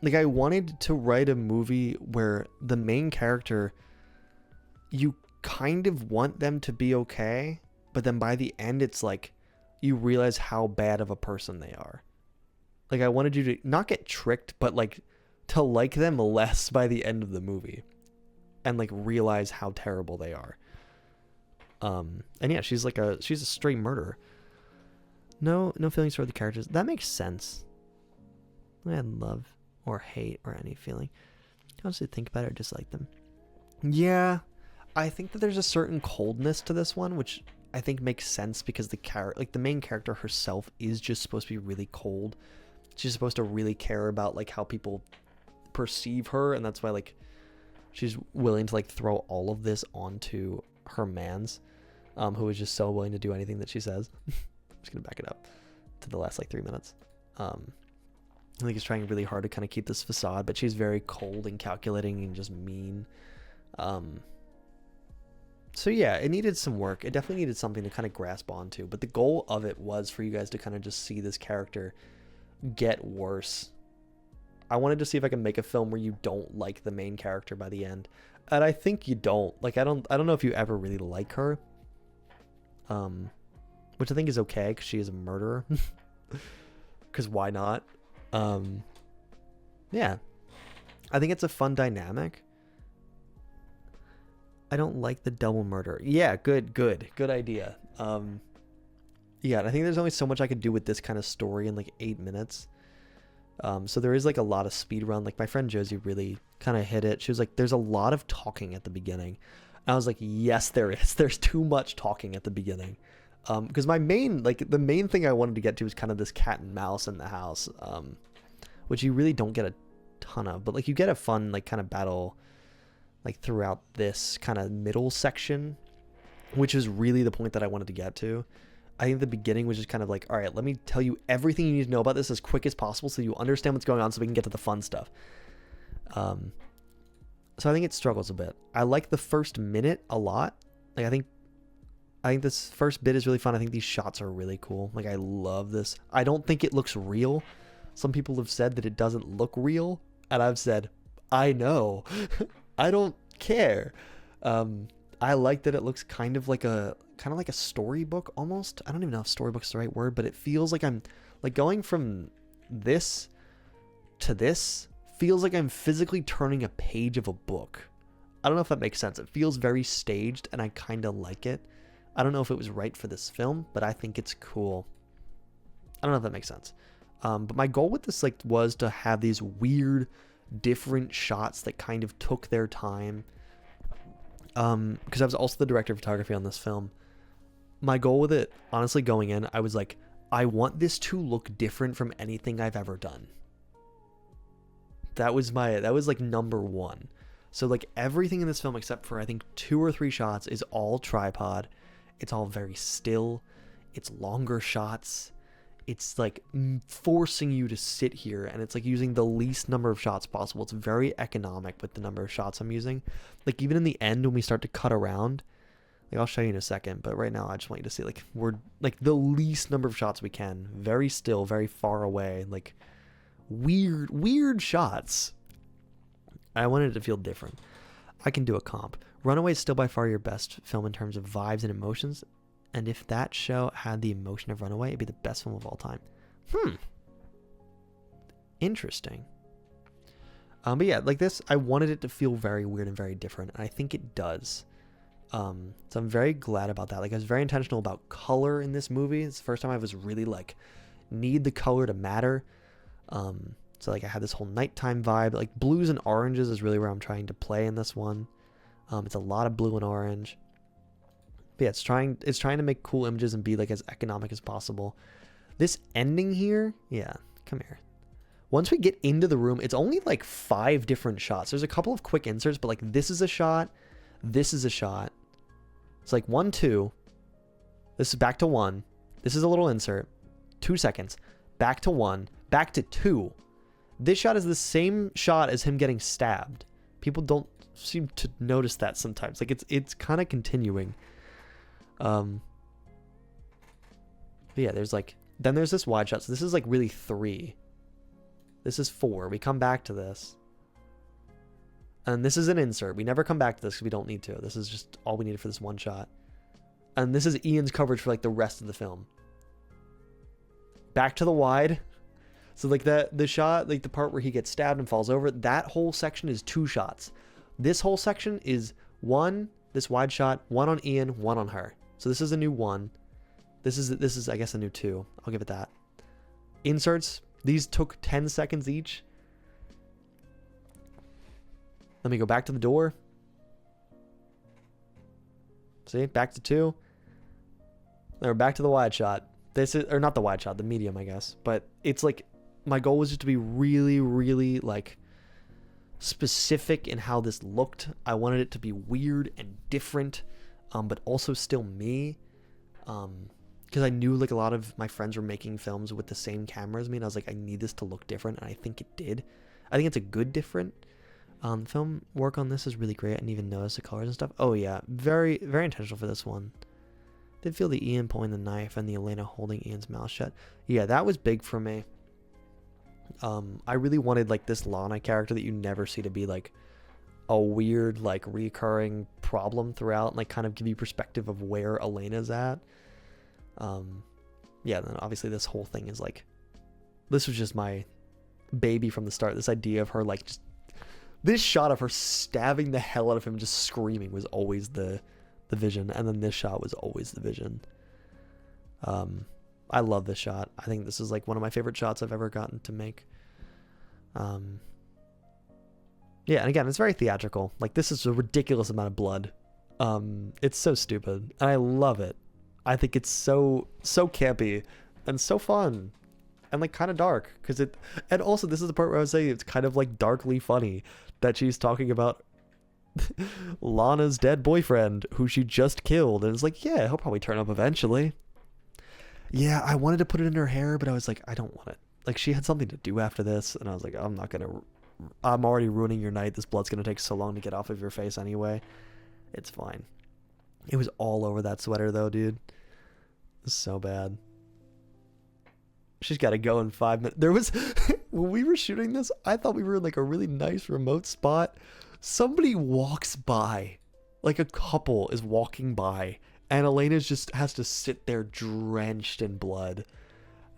Speaker 1: like, I wanted to write a movie where the main character, you kind of want them to be okay, but then by the end, it's like, you realize how bad of a person they are. Like, I wanted you to not get tricked, but, like, to like them less by the end of the movie. And like realize how terrible they are. And yeah, she's a straight murderer. No feelings for the characters. That makes sense. I had love or hate or any feeling. I honestly think about it or dislike them. Yeah, I think that there's a certain coldness to this one, which I think makes sense because the main character herself is just supposed to be really cold. She's supposed to really care about like how people perceive her, and that's why like she's willing to like throw all of this onto her mans, who is just so willing to do anything that she says. I'm just gonna back it up to the last like 3 minutes. I think he's trying really hard to kind of keep this facade, but she's very cold and calculating and just mean. So yeah, it needed some work. It definitely needed something to kind of grasp onto, but the goal of it was for you guys to kind of just see this character get worse. I wanted to see if I can make a film where you don't like the main character by the end. And I think you don't. Like, I don't know if you ever really like her. Which I think is okay, because she is a murderer. because why not? Yeah, I think it's a fun dynamic. I don't like the double murder. Yeah, good idea. Yeah, and I think there's only so much I could do with this kind of story in like 8 minutes. So there is like a lot of speed run. Like my friend Josie really kind of hit it. She was like, there's a lot of talking at the beginning. And I was like, yes, there is. There's too much talking at the beginning. Because the main thing I wanted to get to is kind of this cat and mouse in the house, which you really don't get a ton of, but like you get a fun like kind of battle like throughout this kind of middle section, which is really the point that I wanted to get to. I think the beginning was just kind of like, all right, let me tell you everything you need to know about this as quick as possible so you understand what's going on so we can get to the fun stuff. So I think it struggles a bit. I like the first minute a lot. Like I think this first bit is really fun. I think these shots are really cool. Like I love this. I don't think it looks real. Some people have said that it doesn't look real, and I've said, I know. I don't care. I like that it looks kind of like a storybook almost. I don't even know if storybook's the right word, but it feels like I'm like going from this to this feels like I'm physically turning a page of a book. I don't know if that makes sense. It feels very staged, and I kind of like it. I don't know if it was right for this film, but I think it's cool. I don't know if that makes sense. But my goal with this like was to have these weird, different shots that kind of took their time. Because I was also the director of photography on this film. My goal with it, honestly, going in, I was like, I want this to look different from anything I've ever done. That was like number one. So like everything in this film except for I think 2 or 3 shots is all tripod. It's all very still. It's longer shots. It's like forcing you to sit here, and it's like using the least number of shots possible. It's very economic with the number of shots I'm using. Like even in the end when we start to cut around, like I'll show you in a second, but right now I just want you to see like we're like the least number of shots we can. Very still, very far away, like weird shots. I wanted it to feel different. I can do a comp. Runaway is still by far your best film in terms of vibes and emotions. And if that show had the emotion of Runaway, it'd be the best film of all time. Interesting. But yeah, like this, I wanted it to feel very weird and very different, and I think it does. So I'm very glad about that. Like I was very intentional about color in this movie. It's the first time I was really like, need the color to matter. So like I had this whole nighttime vibe. Like blues and oranges is really where I'm trying to play in this one. It's a lot of blue and orange. But yeah, it's trying to make cool images and be like as economic as possible. This ending here, yeah, come here. Once we get into the room, it's only like 5 different shots. There's a couple of quick inserts, but like this is a shot, this is a shot. It's like 1, 2. This is back to 1. This is a little insert. 2 seconds. Back to 1. Back to 2. This shot is the same shot as him getting stabbed. People don't seem to notice that sometimes. Like it's kind of continuing. But yeah, there's this wide shot. So this is like really 3. This is 4. We come back to this. And this is an insert. We never come back to this because we don't need to. This is just all we needed for this one shot. And this is Ian's coverage for like the rest of the film. Back to the wide. So like the shot, like the part where he gets stabbed and falls over, that whole section is 2 shots. This whole section is 1, this wide shot, 1 on Ian, 1 on her. So this is a new 1. This is I guess a new 2. I'll give it that. Inserts, these took 10 seconds each. Let me go back to the door. See, back to 2. Then we're back to the wide shot. This is, or not the wide shot, the medium, I guess. But it's like, my goal was just to be really, really like specific in how this looked. I wanted it to be weird and different, but also still me. Because I knew like a lot of my friends were making films with the same camera as me, and I was like, I need this to look different, and I think it did. I think it's a good different. Film work on this is really great. I didn't even notice the colors and stuff. Oh yeah, very, very intentional for this one. Did feel the Ian pulling the knife and the Elena holding Ian's mouth shut. Yeah, that was big for me. I really wanted like this Lana character that you never see to be like a weird like recurring problem throughout, and like kind of give you perspective of where Elena's at. Yeah, then obviously this whole thing is like This was just my baby from the start. This idea of her like just this shot of her stabbing the hell out of him, just screaming, was always the vision, and then this shot was always the vision. I love this shot. I think this is like one of my favorite shots I've ever gotten to make. Yeah, and again, it's very theatrical. Like, this is a ridiculous amount of blood. It's so stupid, and I love it. I think it's so campy and so fun and like kind of dark, because it, and also this is the part where I was saying it's kind of like darkly funny that she's talking about Lana's dead boyfriend who she just killed, and it's like, yeah, he'll probably turn up eventually. Yeah, I wanted to put it in her hair, but I was like, I don't want it. Like, she had something to do after this, and I was like, I'm already ruining your night. This blood's gonna take so long to get off of your face anyway. It's fine. It was all over that sweater though, dude. It was so bad. She's got to go in 5 minutes. There was, when we were shooting this, I thought we were in like a really nice remote spot. Somebody walks by, like a couple is walking by, and Elena just has to sit there drenched in blood.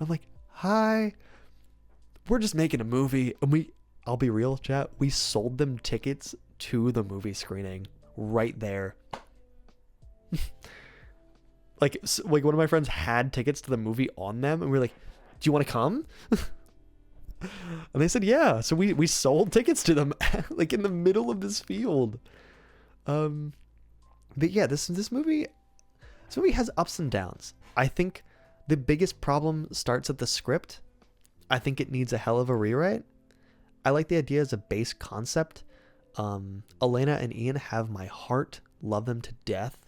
Speaker 1: I'm like, hi, we're just making a movie. And I'll be real, chat, we sold them tickets to the movie screening right there. like one of my friends had tickets to the movie on them, and we were like, do you want to come? And they said, yeah. So we sold tickets to them like in the middle of this field. But yeah, this movie has ups and downs. I think the biggest problem starts at the script. I think it needs a hell of a rewrite. I like the idea as a base concept. Elena and Ian have my heart. Love them to death.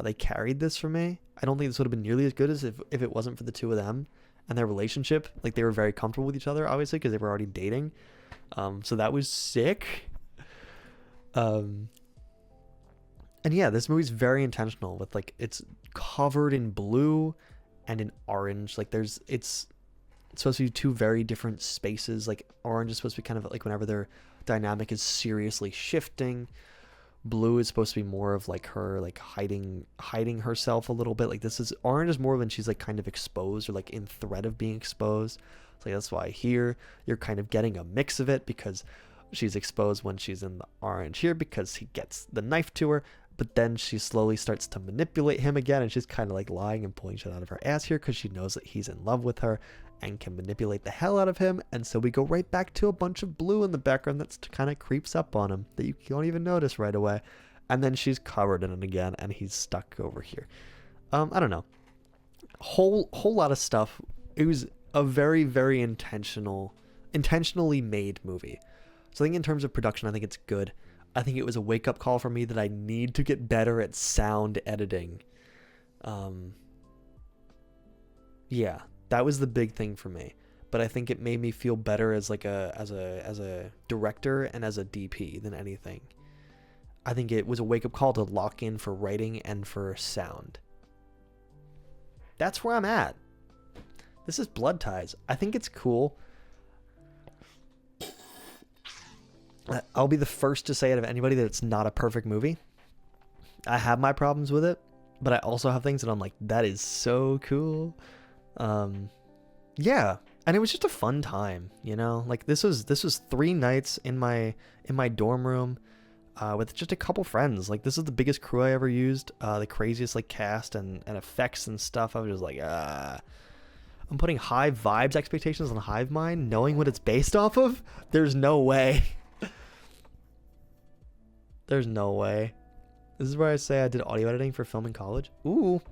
Speaker 1: They carried this for me. I don't think this would have been nearly as good as if it wasn't for the two of them and their relationship. Like, they were very comfortable with each other, obviously, because they were already dating. So that was sick. And yeah, this movie's very intentional with, like, it's covered in blue and in orange. Like, it's supposed to be two very different spaces. Like, orange is supposed to be kind of like whenever their dynamic is seriously shifting. Blue is supposed to be more of like her like hiding herself a little bit. Like, this is orange is more when she's like kind of exposed or like in threat of being exposed. So like, that's why here you're kind of getting a mix of it, because she's exposed when she's in the orange here because he gets the knife to her, but then she slowly starts to manipulate him again, and she's kind of like lying and pulling shit out of her ass here because she knows that he's in love with her and can manipulate the hell out of him. And so we go right back to a bunch of blue in the background that's kind of creeps up on him that you don't even notice right away. And then she's covered in it again, and he's stuck over here. I don't know. Whole lot of stuff. It was a very, very intentionally made movie. So I think in terms of production, I think it's good. I think it was a wake-up call for me that I need to get better at sound editing. Yeah, that was the big thing for me. But I think it made me feel better as like as a director and as a DP than anything. I think it was a wake-up call to lock in for writing and for sound. That's where I'm at. This is Blood Ties. I think it's cool. I'll be the first to say it of anybody that it's not a perfect movie. I have my problems with it, but I also have things that I'm like, that is so cool. Yeah, and it was just a fun time, you know? Like, this was 3 nights in my dorm room with just a couple friends. Like, this is the biggest crew I ever used, the craziest like cast and effects and stuff. I was just like, I'm putting high vibes expectations on Hive Mind, knowing what it's based off of. There's no way. There's no way. This is where I say I did audio editing for film in college. Ooh.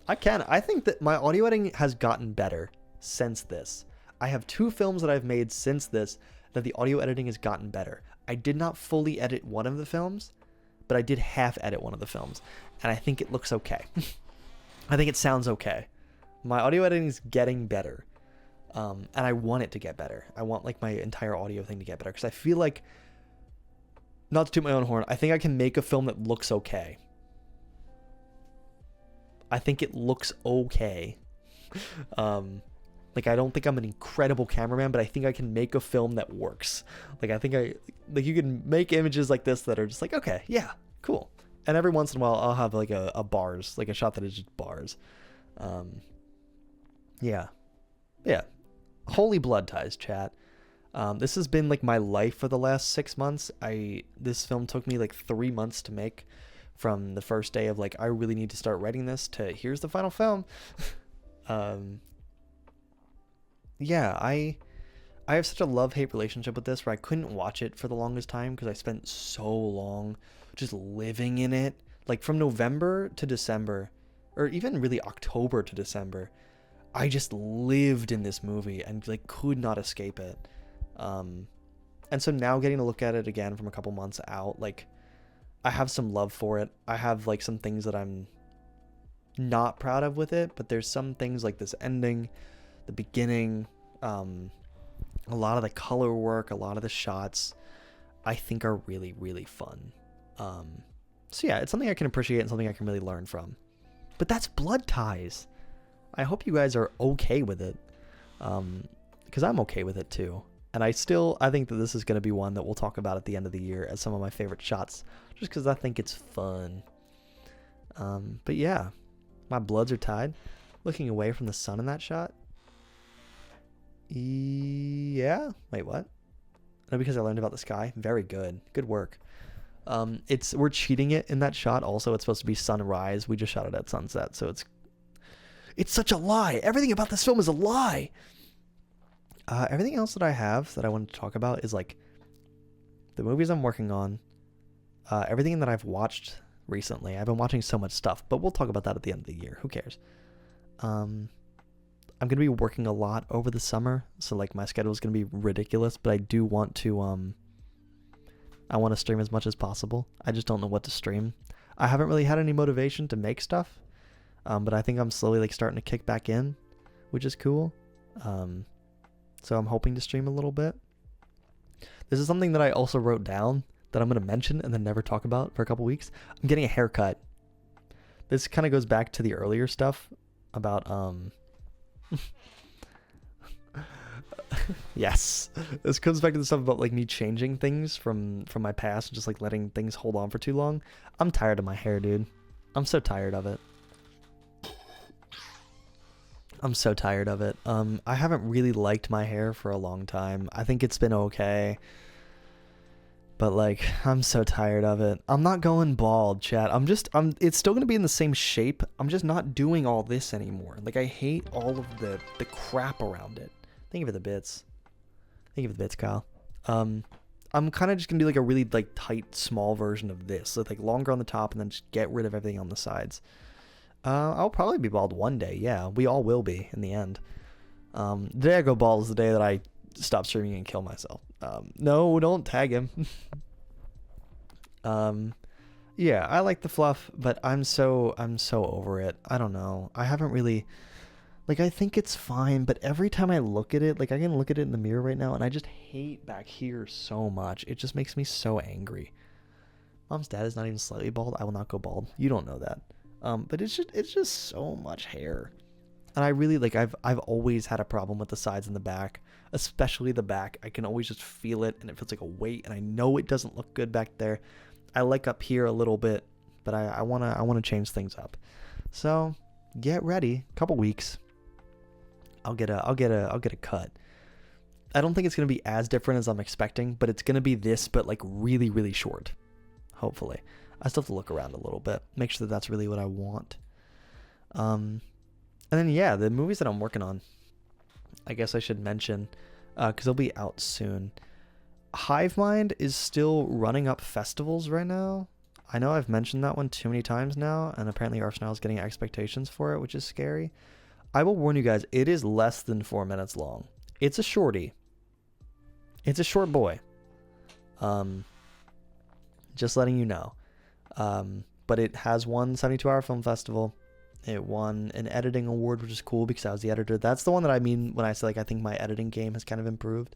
Speaker 1: I think that my audio editing has gotten better since this. I have 2 films that I've made since this that the audio editing has gotten better. I did not fully edit one of the films, but I did half edit one of the films, and I think it looks okay. I think it sounds okay. My audio editing is getting better, and I want it to get better. I want like my entire audio thing to get better, because I feel like, not to toot my own horn, I think I can make a film that looks okay. I think it looks okay. Like, I don't think I'm an incredible cameraman, but I think I can make a film that works. Like, I think you can make images like this that are just like, okay, yeah, cool. And every once in a while, I'll have like a bars, like a shot that is just bars. Yeah. Holy blood ties, chat. This has been like my life for the last 6 months. This film took me like 3 months to make, from the first day of like I really need to start writing this to here's the final film. Yeah, I have such a love-hate relationship with this where I couldn't watch it for the longest time because I spent so long just living in it. Like from November to December, or even really October to December, I just lived in this movie and like could not escape it. And so now getting to look at it again from a couple months out, like I have some love for it. I have like some things that I'm not proud of with it, but there's some things like this ending, the beginning, a lot of the color work, a lot of the shots I think are really, really fun. So yeah, it's something I can appreciate and something I can really learn from. But that's Blood Ties. I hope you guys are okay with it. Because I'm okay with it too. And I think that this is going to be one that we'll talk about at the end of the year as some of my favorite shots, just because I think it's fun. But yeah, my bloods are tied. Looking away from the sun in that shot. Yeah. Wait, what? No, because I learned about the sky. Very good. Good work. We're cheating it in that shot. Also, it's supposed to be sunrise. We just shot it at sunset, so it's such a lie. Everything about this film is a lie. Everything else that I have that I wanted to talk about is like the movies I'm working on. Everything that I've watched recently. I've been watching so much stuff, but we'll talk about that at the end of the year. Who cares? I'm going to be working a lot over the summer, so like my schedule is going to be ridiculous, but I do want to I want to stream as much as possible. I just don't know what to stream. I haven't really had any motivation to make stuff, but I think I'm slowly like starting to kick back in, which is cool. So I'm hoping to stream a little bit. This is something that I also wrote down that I'm going to mention and then never talk about for a couple weeks. I'm getting a haircut. This kind of goes back to the earlier stuff about yes, this comes back to the stuff about like me changing things from my past, just like letting things hold on for too long. I'm tired of my hair, dude. I'm so tired of it. I haven't really liked my hair for a long time. I think it's been okay, but like I'm so tired of it. I'm not going bald, chat. It's still gonna be in the same shape. I'm just not doing all this anymore. Like I hate all of the crap around it. Thank you for the bits. Thank you for the bits, Kyle. I'm kind of just gonna do like a really like tight, small version of this. So like longer on the top and then just get rid of everything on the sides. I'll probably be bald one day. Yeah, we all will be in the end. The day I go bald is the day that I stop streaming and kill myself. No, don't tag him. Yeah, I like the fluff, but I'm so over it. I don't know. I haven't really, like, I think it's fine, but every time I look at it, like I can look at it in the mirror right now and I just hate back here so much. It just makes me so angry. Mom's dad is not even slightly bald. I will not go bald. You don't know that. But it's just so much hair. And I really like I've always had a problem with the sides and the back, especially the back. I can always just feel it and it feels like a weight, and I know it doesn't look good back there. I like up here a little bit, but I want to change things up. So, get ready. Couple weeks. I'll get a cut. I don't think it's going to be as different as I'm expecting, but it's going to be this but like really really short. Hopefully. I still have to look around a little bit, make sure that that's really what I want. And then, yeah, the movies that I'm working on, I guess I should mention, because they'll be out soon. Hive Mind is still running up festivals right now. I know I've mentioned that one too many times now, and apparently Arsenal is getting expectations for it, which is scary. I will warn you guys, it is less than 4 minutes long. It's a shorty. It's a short boy. Just letting you know. But it has won 72-hour film festival. It won an editing award, which is cool because I was the editor. That's the one that I mean when I say like I think my editing game has kind of improved.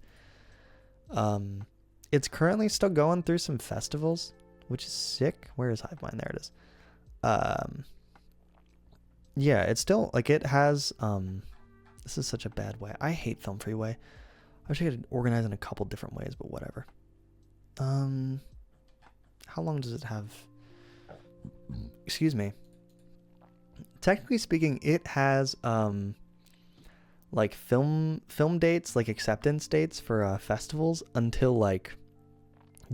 Speaker 1: It's currently still going through some festivals, which is sick. Where is Hive Mind? There it is. Yeah, it's still like it has. This is such a bad way. I hate Film Freeway. I wish I could organize in a couple different ways, but whatever. How long does it have? Excuse me. Technically speaking, it has like film dates, like acceptance dates for festivals until like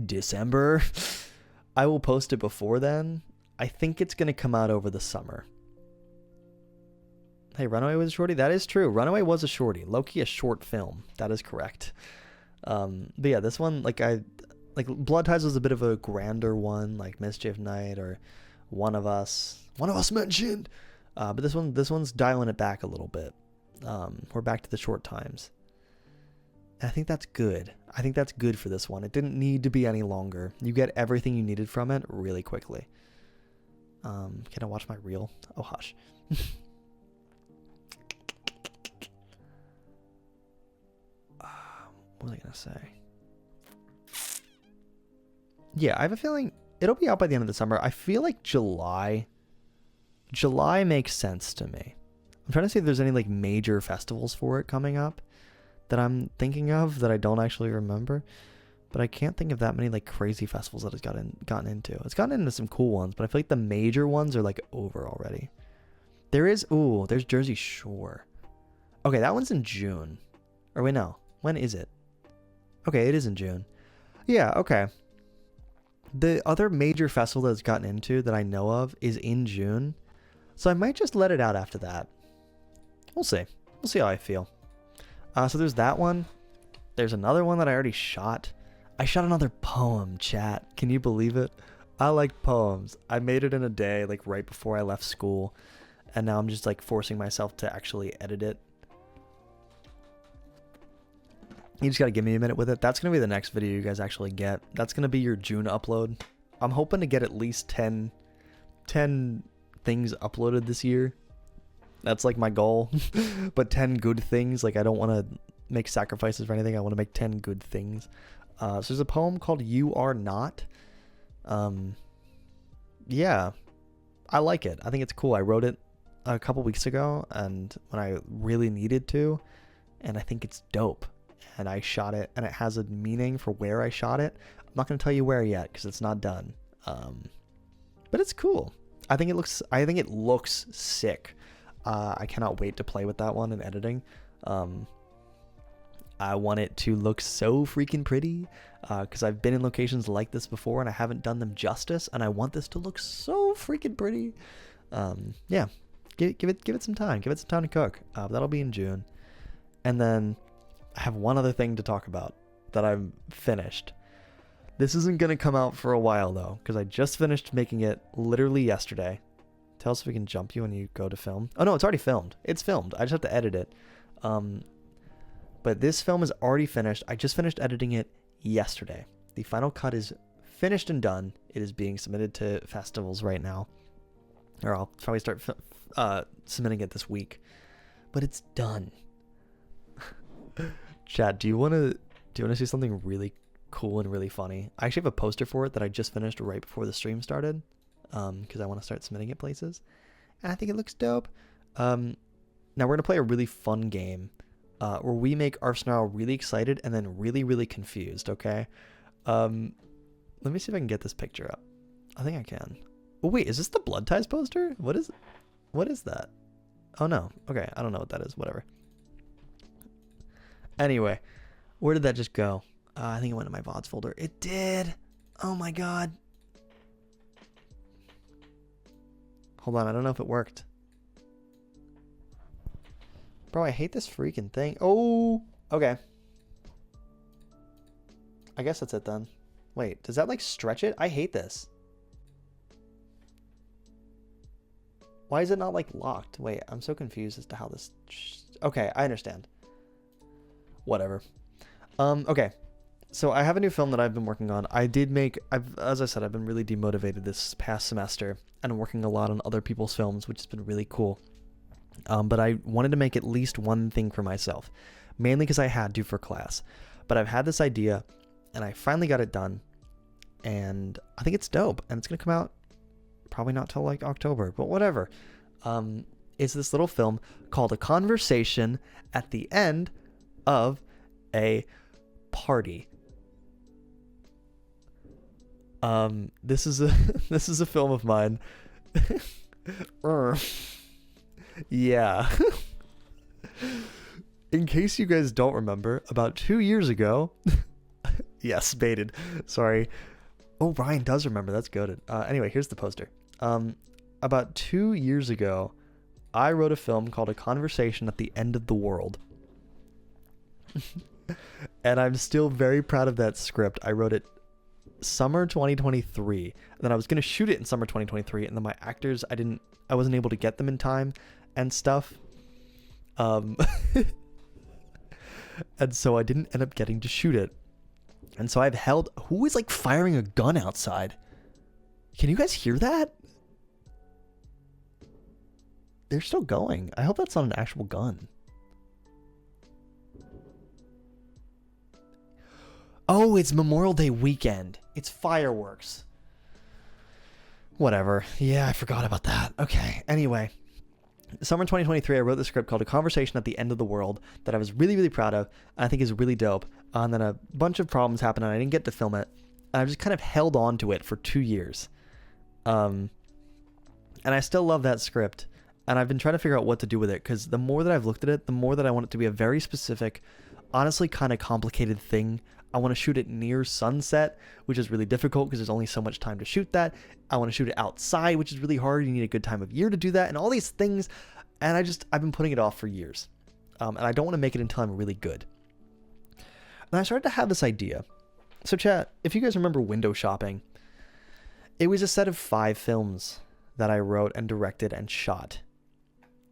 Speaker 1: December. I will post it before then. I think it's gonna come out over the summer. Hey, Runaway was a shorty? That is true. Runaway was a shorty. Low-key a short film. That is correct. But yeah, this one, like Blood Ties was a bit of a grander one, like Mischief Night or One of Us mentioned. But this one's dialing it back a little bit. We're back to the short times. And I think that's good. I think that's good for this one. It didn't need to be any longer. You get everything you needed from it really quickly. Can I watch my reel? Oh, hush. What was I going to say? Yeah, I have a feeling it'll be out by the end of the summer. I feel like July makes sense to me. I'm trying to see if there's any like major festivals for it coming up that I'm thinking of that I don't actually remember. But I can't think of that many like crazy festivals that it's gotten into. It's gotten into some cool ones, but I feel like the major ones are like over already. There's Jersey Shore. Okay, that one's in June. Or wait, no. When is it? Okay, it is in June. Yeah, okay. The other major festival that it's gotten into that I know of is in June. So I might just let it out after that. We'll see. We'll see how I feel. So there's that one. There's another one that I already shot. I shot another poem, chat. Can you believe it? I like poems. I made it in a day, like right before I left school. And now I'm just like forcing myself to actually edit it. You just got to give me a minute with it. That's going to be the next video you guys actually get. That's going to be your June upload. I'm hoping to get at least 10 things uploaded this year. That's like my goal. But 10 good things. Like I don't want to make sacrifices for anything. I want to make 10 good things. So there's a poem called You Are Not. Yeah, I like it. I think it's cool. I wrote it a couple weeks ago and when I really needed to, and I think it's dope. And I shot it and it has a meaning for where I shot it. I'm not going to tell you where yet because it's not done. But it's cool. I think it looks sick. I cannot wait to play with that one in editing. I want it to look so freaking pretty because I've been in locations like this before and I haven't done them justice, and I want this to look so freaking pretty. Yeah, give it some time. Give it some time to cook. That'll be in June. And then I have one other thing to talk about that I've finished. This isn't going to come out for a while though, because I just finished making it literally yesterday. Tell us if we can jump you when you go to film. Oh no, it's already filmed. It's filmed. I just have to edit it. But this film is already finished. I just finished editing it yesterday. The final cut is finished and done. It is being submitted to festivals right now. Or I'll probably start submitting it this week. But it's done. Chat, do you want to see something really cool and really funny? I actually have a poster for it that I just finished right before the stream started. Because I want to start submitting it places. And I think it looks dope. Now we're going to play a really fun game. Where we make Arsenal really excited and then really, really confused, okay? Let me see if I can get this picture up. I think I can. Oh, wait, is this the Blood Ties poster? What is that? Oh, no. Okay, I don't know what that is. Whatever. Anyway, where did that just go? I think it went in my VODs folder. It did! Oh, my God. Hold on, I don't know if it worked. Bro, I hate this freaking thing. Oh, okay. I guess that's it then. Wait, does that like stretch it? I hate this. Why is it not like locked? Wait, I'm so confused as to how this... Okay, I understand. Whatever. Okay. So I have a new film that I've been working on. As I said, I've been really demotivated this past semester and I'm working a lot on other people's films, which has been really cool. But I wanted to make at least one thing for myself, mainly because I had to for class. But I've had this idea, and I finally got it done, and I think it's dope. And it's gonna come out probably not till like October, but whatever. It's this little film called A Conversation at the End of a Party. This is a film of mine. Yeah. in case you guys don't remember, about 2 years ago, yes, baited. Sorry. Oh, Ryan does remember. That's goated. Anyway, here's the poster. About 2 years ago, I wrote a film called A Conversation at the End of the World. And I'm still very proud of that script. I wrote it summer 2023. And then I was going to shoot it in summer 2023. And then my actors, I wasn't able to get them in time and stuff. And so I didn't end up getting to shoot it. And so I've held... Who is like firing a gun outside? Can you guys hear that? They're still going. I hope that's not an actual gun. Oh, it's Memorial Day weekend. It's fireworks. Whatever. Yeah, I forgot about that. Okay. Anyway, summer 2023, I wrote the script called A Conversation at the End of the World that I was really, really proud of. And I think is really dope. And then a bunch of problems happened and I didn't get to film it. And I've just kind of held on to it for 2 years. And I still love that script. And I've been trying to figure out what to do with it, because the more that I've looked at it, the more that I want it to be a very specific, honestly kind of complicated thing. I want to shoot it near sunset, which is really difficult because there's only so much time to shoot that. I want to shoot it outside, which is really hard. You need a good time of year to do that and all these things. And I've been putting it off for years. And I don't want to make it until I'm really good. And I started to have this idea. So chat, if you guys remember Window Shopping, it was a set of 5 films that I wrote and directed and shot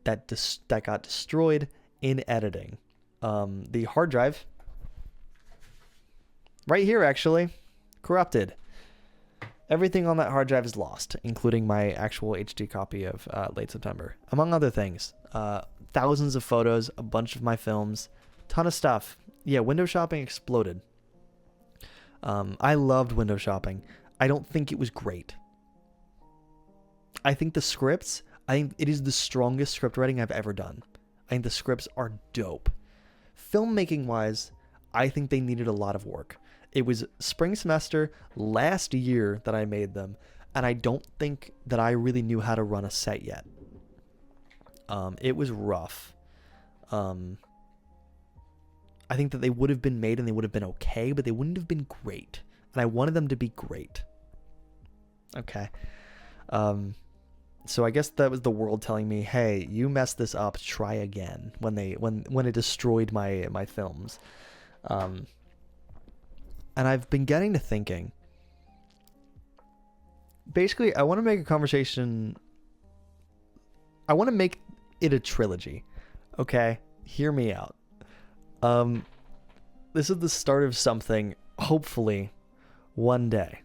Speaker 1: that got destroyed in editing. The hard drive, right here actually, corrupted. Everything on that hard drive is lost, including my actual HD copy of Late September, among other things. Thousands of photos, a bunch of my films, ton of stuff. Yeah, Window Shopping exploded. I loved Window Shopping. I don't think it was great. I think the scripts, I think it is the strongest script writing I've ever done. I think the scripts are dope. Filmmaking wise, I think they needed a lot of work. It was spring semester last year that I made them, and I don't think that I really knew how to run a set yet. It was rough. I think that they would have been made and they would have been okay, but they wouldn't have been great. And I wanted them to be great. Okay. So I guess that was the world telling me, hey, you messed this up, try again, when it destroyed my films. And I've been getting to thinking, basically, I want to make a conversation, I want to make it a trilogy. Okay? Hear me out. This is the start of something, hopefully, one day.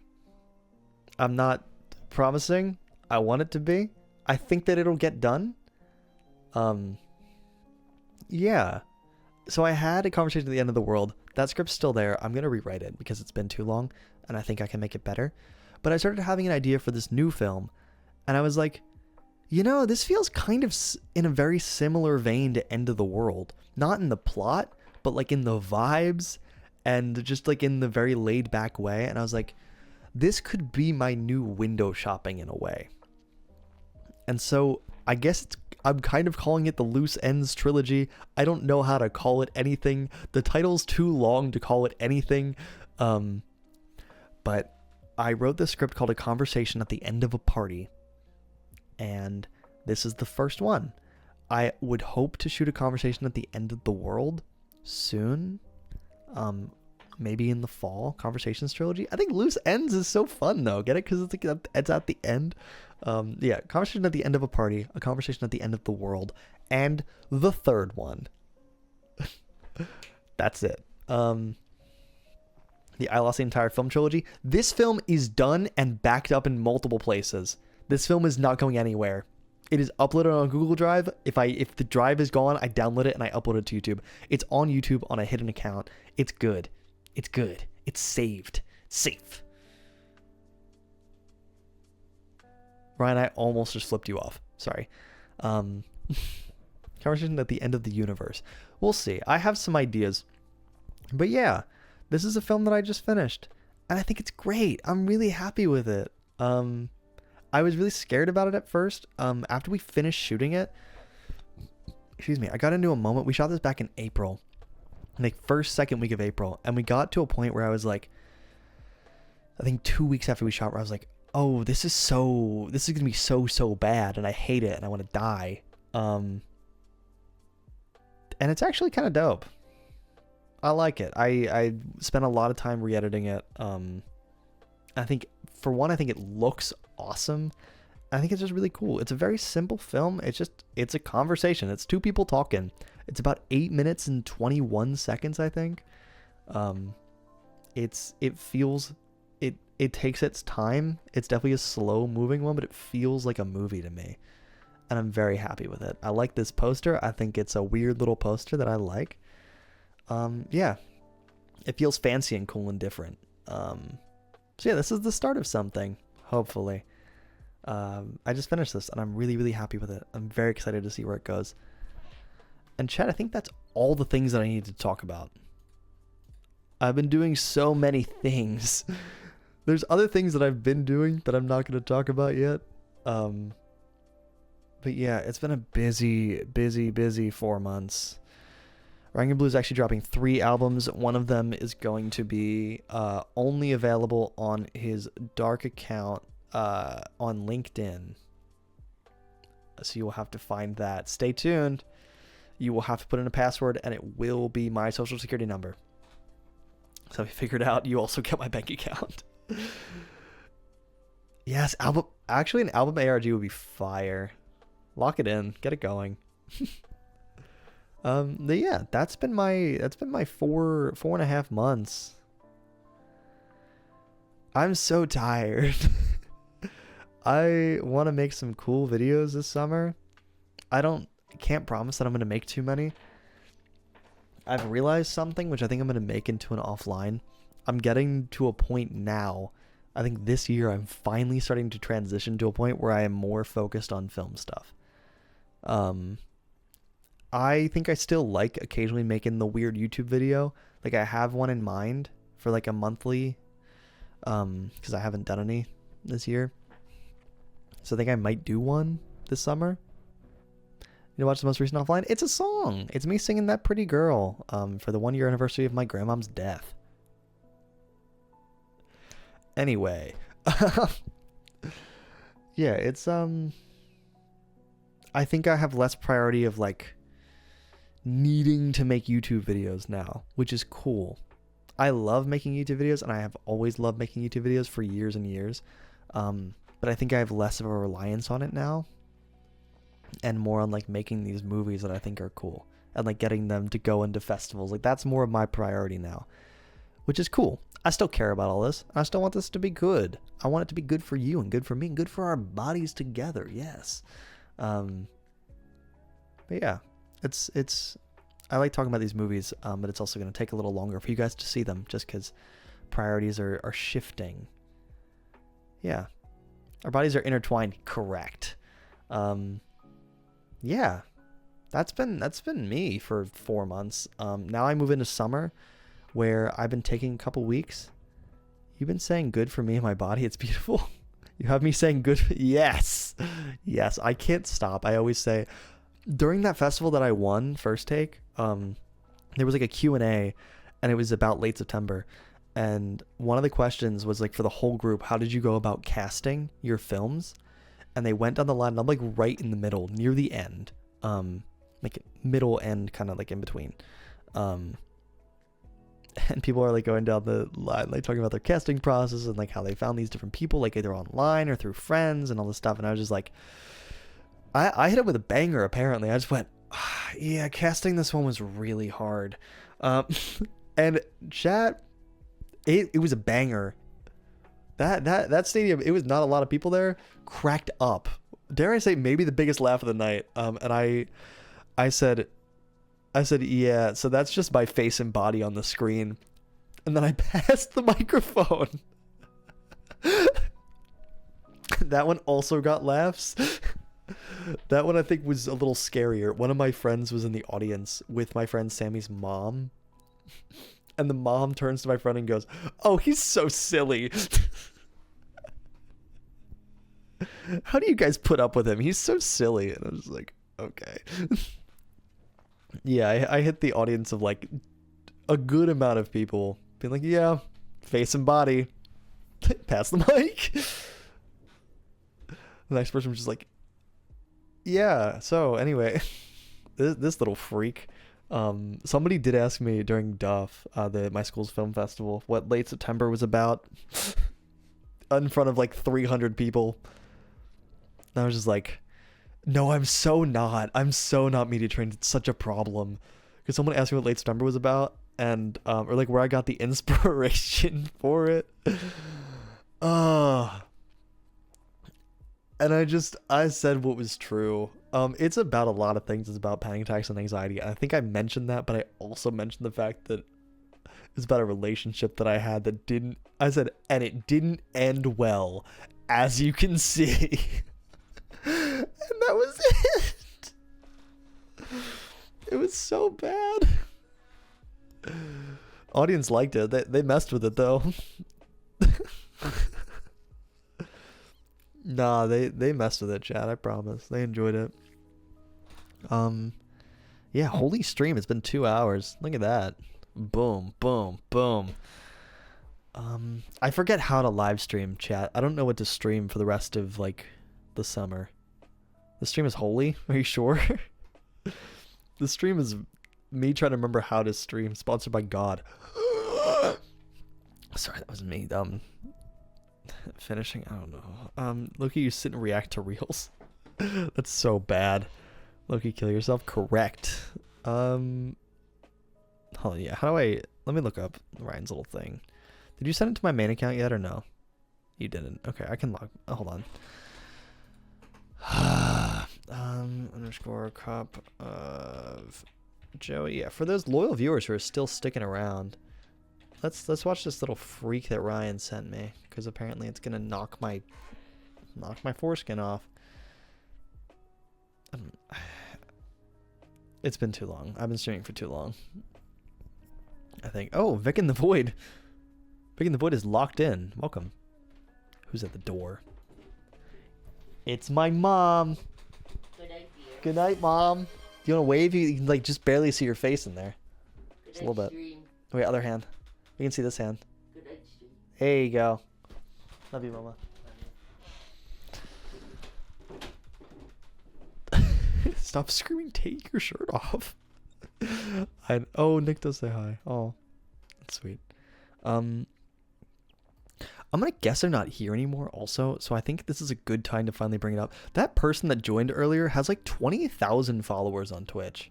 Speaker 1: I'm not promising. I want it to be. I think that it'll get done. Yeah. So I had a conversation at the end of the world. That script's still there. I'm going to rewrite it because it's been too long and I think I can make it better. But I started having an idea for this new film and I was like, you know, this feels kind of in a very similar vein to End of the World. Not in the plot, but like in the vibes and just like in the very laid back way. And I was like, this could be my new Window Shopping in a way. And so I guess I'm kind of calling it the Loose Ends trilogy. I don't know how to call it anything. The title's too long to call it anything. But I wrote this script called A Conversation at the End of a Party. And this is the first one. I would hope to shoot A Conversation at the End of the World soon. Maybe in the fall. Conversations trilogy. I think Loose Ends is so fun though. Get it? Because it's at the end. Yeah, Conversation at the End of a Party, A Conversation at the End of the World, and the third one. That's it. I Lost the Entire Film trilogy. This film is done and backed up in multiple places. This film is not going anywhere. It is uploaded on Google Drive. If the drive is gone, I download it and I upload it to YouTube. It's on YouTube on a hidden account. It's good. It's good. It's saved. Safe. Ryan, I almost just flipped you off. Sorry. Conversation at the End of the Universe. We'll see. I have some ideas. But yeah, this is a film that I just finished. And I think it's great. I'm really happy with it. I was really scared about it at first. After we finished shooting it, excuse me, I got into a moment. We shot this back in April, like second week of April, and we got to a point where I was like, I think 2 weeks after we shot, where I was like, oh, this is gonna be so bad, and I hate it, and I want to die. And it's actually kind of dope. I like it. I spent a lot of time re-editing it. I think, for one, I think it looks awesome. I think it's just really cool. It's a very simple film. It's a conversation. It's two people talking. It's about 8 minutes and 21 seconds, I think. It takes its time. It's definitely a slow moving one, but it feels like a movie to me. And I'm very happy with it. I like this poster. I think it's a weird little poster that I like. Yeah. It feels fancy and cool and different. So yeah, this is the start of something, hopefully. I just finished this and I'm really, really happy with it. I'm very excited to see where it goes. And Chad, I think that's all the things that I need to talk about. I've been doing so many things. There's other things that I've been doing that I'm not going to talk about yet. But yeah, it's been a busy 4 months. Ryan Blue is actually dropping 3 albums. One of them is going to be only available on his Dark account on LinkedIn. So you will have to find that. Stay tuned. You will have to put in a password, and it will be my social security number. So if you figured out, you also get my bank account. Yes, an album ARG would be fire. Lock it in, get it going. But yeah, that's been my 4.5 months. I'm so tired. I want to make some cool videos this summer. I can't promise that I'm going to make too many. I've realized something, which I think I'm going to make into an offline. I'm getting to a point now. I think this year I'm finally starting to transition to a point where I am more focused on film stuff. I think I still like occasionally making the weird YouTube video. Like, I have one in mind for like a monthly, because I haven't done any this year. So I think I might do one this summer. You know, watch the most recent offline? It's a song. It's me singing That Pretty Girl for the 1-year anniversary of my grandmom's death. Anyway. Yeah, it's I think I have less priority of like needing to make YouTube videos now, which is cool. I love making YouTube videos, and I have always loved making YouTube videos for years and years. But I think I have less of a reliance on it now, and more on like making these movies that I think are cool and like getting them to go into festivals. Like, that's more of my priority now, which is cool. I still care about all this. I still want this to be good. I want it to be good for you and good for me and good for our bodies together. Yes. But yeah, it's I like talking about these movies, but it's also going to take a little longer for you guys to see them just because priorities are shifting. Yeah. Our bodies are intertwined. Correct. Yeah, that's been me for 4 months. Now I move into summer, where I've been taking a couple weeks. You've been saying good for me and my body. It's beautiful. You have me saying good. Yes. I can't stop. I always say, during that festival that I won, First Take, there was like a Q&A, and it was about late September. And one of the questions was like, for the whole group, how did you go about casting your films? And they went down the line, and I'm like right in the middle, near the end, like middle end, kind of like in between. And people are like going down the line, like talking about their casting process and like how they found these different people, like either online or through friends and all this stuff. And I was just like, I hit it with a banger. Apparently, I just went, yeah, casting this one was really hard. And chat, it was a banger. That stadium, it was not a lot of people there, cracked up. Dare I say, maybe the biggest laugh of the night. And I said, yeah, so that's just my face and body on the screen. And then I passed the microphone. That one also got laughs. That one I think was a little scarier. One of my friends was in the audience with my friend Sammy's mom. And the mom turns to my friend and goes, "Oh, he's so silly." How do you guys put up with him? He's so silly. And I was like, okay. Yeah, I hit the audience of like a good amount of people being like, yeah, face and body. Pass the mic. The next person was just like, yeah, so anyway, this little freak. Somebody did ask me during Duff, my school's film festival, what Late September was about in front of like 300 people. And I was just like, no, I'm so not media trained. It's such a problem. Because someone asked me what Late September was about, and or like where I got the inspiration for it. And I said what was true. It's about a lot of things. It's about panic attacks and anxiety. I think I mentioned that, but I also mentioned the fact that it's about a relationship that I had that didn't, I said, and it didn't end well, as you can see. And that was it. It was so bad. Audience liked it. They messed with it though. Nah, they messed with it, chat. I promise. They enjoyed it. Yeah, holy stream. It's been 2 hours. Look at that. Boom, boom, boom. I forget how to live stream, chat. I don't know what to stream for the rest of like the summer. The stream is holy? Are you sure? The stream is me trying to remember how to stream. Sponsored by God. Sorry, that was me. Finishing, I don't know. Loki, you sit and react to reels. That's so bad. Loki, kill yourself. Correct. Oh yeah. How do I? Let me look up Ryan's little thing. Did you send it to my main account yet or no? You didn't. Okay, I can log. Oh, hold on. Underscore cup of Joey. Yeah, for those loyal viewers who are still sticking around, let's watch this little freak that Ryan sent me, because apparently it's gonna knock my foreskin off. It's been too long. I've been streaming for too long, I think. Oh, Vic in the Void. Vic in the Void is locked in. Welcome. Who's at the door? It's my mom.
Speaker 4: Good night, dear.
Speaker 1: Good night, Mom. Do you want to wave? You can like just barely see your face in there.
Speaker 4: Good
Speaker 1: Just a little
Speaker 4: night,
Speaker 1: bit.
Speaker 4: stream.
Speaker 1: Wait, other hand. We can see this hand.
Speaker 4: Good night, stream.
Speaker 1: There you go. Love you, Mama. Stop screaming, take your shirt off. Oh, Nick does say hi. Oh, that's sweet. I'm gonna guess they're not here anymore also, so I think this is a good time to finally bring it up. That person that joined earlier has like 20,000 followers on Twitch.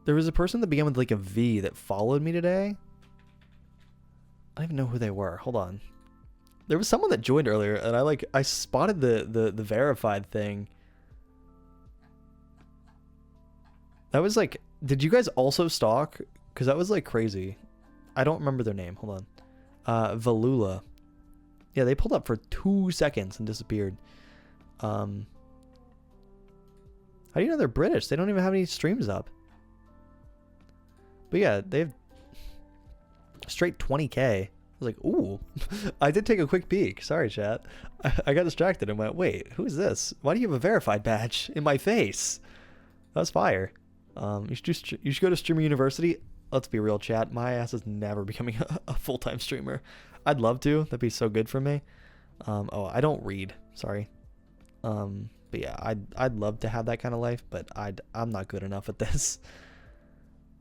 Speaker 1: There was a person that began with like a V that followed me today. I don't even know who they were. Hold on. There was someone that joined earlier, and I spotted the verified thing. That was like, did you guys also stalk? Because that was like crazy. I don't remember their name. Hold on. Valula. Yeah, they pulled up for 2 seconds and disappeared. How do you know they're British? They don't even have any streams up. But yeah, they have straight 20K. I was like, ooh. I did take a quick peek. Sorry, chat. I got distracted and went, wait, who's this? Why do you have a verified badge in my face? That was fire. You should go to Streamer University. Let's be real, chat. My ass is never becoming a full-time streamer. I'd love to. That'd be so good for me. Oh, I don't read. Sorry. But yeah, I'd love to have that kind of life, but I'm not good enough at this.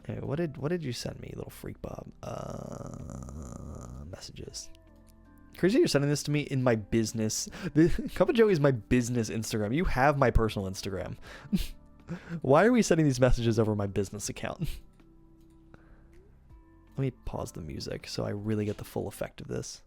Speaker 1: Hey, what did you send me, little freak Bob? Messages. Crazy you're sending this to me in my business. Cup of Joey is my business Instagram. You have my personal Instagram. Why are we sending these messages over my business account? Let me pause the music so I really get the full effect of this.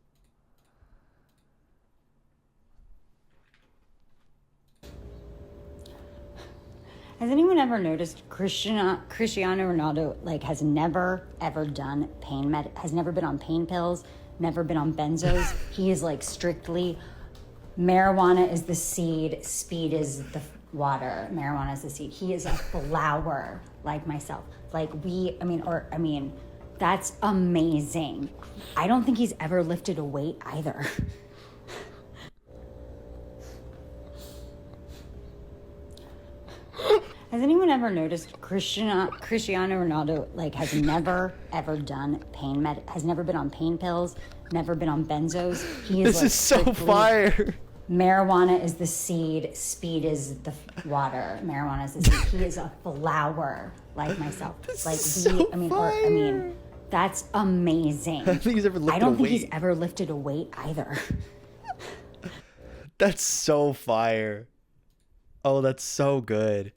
Speaker 5: Has anyone ever noticed Cristiano Ronaldo like has never ever done has never been on pain pills, never been on benzos. He is like strictly marijuana is the seed, speed is the water. Marijuana is the seed. He is a flower like myself. Like that's amazing. I don't think he's ever lifted a weight either. Has anyone ever noticed Cristiano Ronaldo like has never ever done pain has never been on pain pills, never been on benzos. He is
Speaker 1: This is so fire.
Speaker 5: Marijuana is the seed, speed is the water. Marijuana is the seed. He is a flower like myself. Like
Speaker 1: so
Speaker 5: I mean, that's amazing.
Speaker 1: I don't think he's ever lifted
Speaker 5: I don't
Speaker 1: a
Speaker 5: think he's
Speaker 1: weight.
Speaker 5: ever lifted a weight either.
Speaker 1: That's so fire. Oh, that's so good.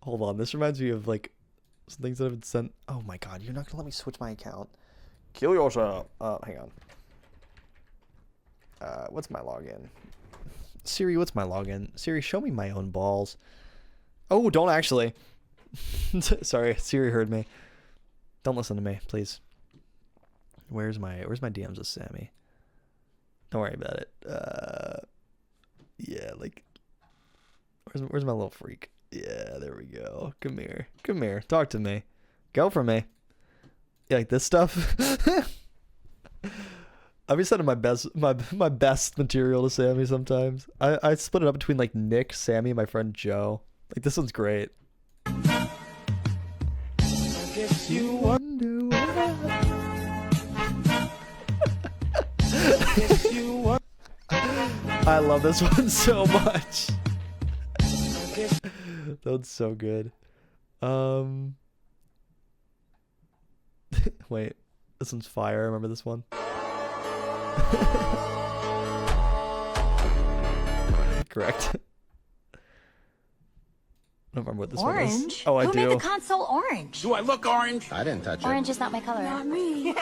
Speaker 1: Hold on, this reminds me of like some things that have been sent. Oh my god, you're not gonna let me switch my account. Kill yourself. Hang on. What's my login? Siri, what's my login? Siri, show me my own balls. Oh, don't actually. Sorry, Siri heard me. Don't listen to me, please. Where's my DMs with Sammy? Don't worry about it. Yeah, like where's my little freak? Yeah, there we go. Come here. Talk to me. Go for me. You like this stuff? I've been sending my best material to Sammy sometimes. I split it up between like Nick, Sammy, and my friend Joe. Like this one's great. I guess you wonder why. I love this one so much. That one's so good. Wait, this one's fire. I remember this one. Correct. I don't remember what this one is.
Speaker 6: Orange?
Speaker 1: Oh, I
Speaker 6: Who
Speaker 1: do.
Speaker 6: made the console orange?
Speaker 7: Do I look orange?
Speaker 8: I didn't touch
Speaker 6: Orange
Speaker 8: it.
Speaker 6: is not my color.
Speaker 4: Not me.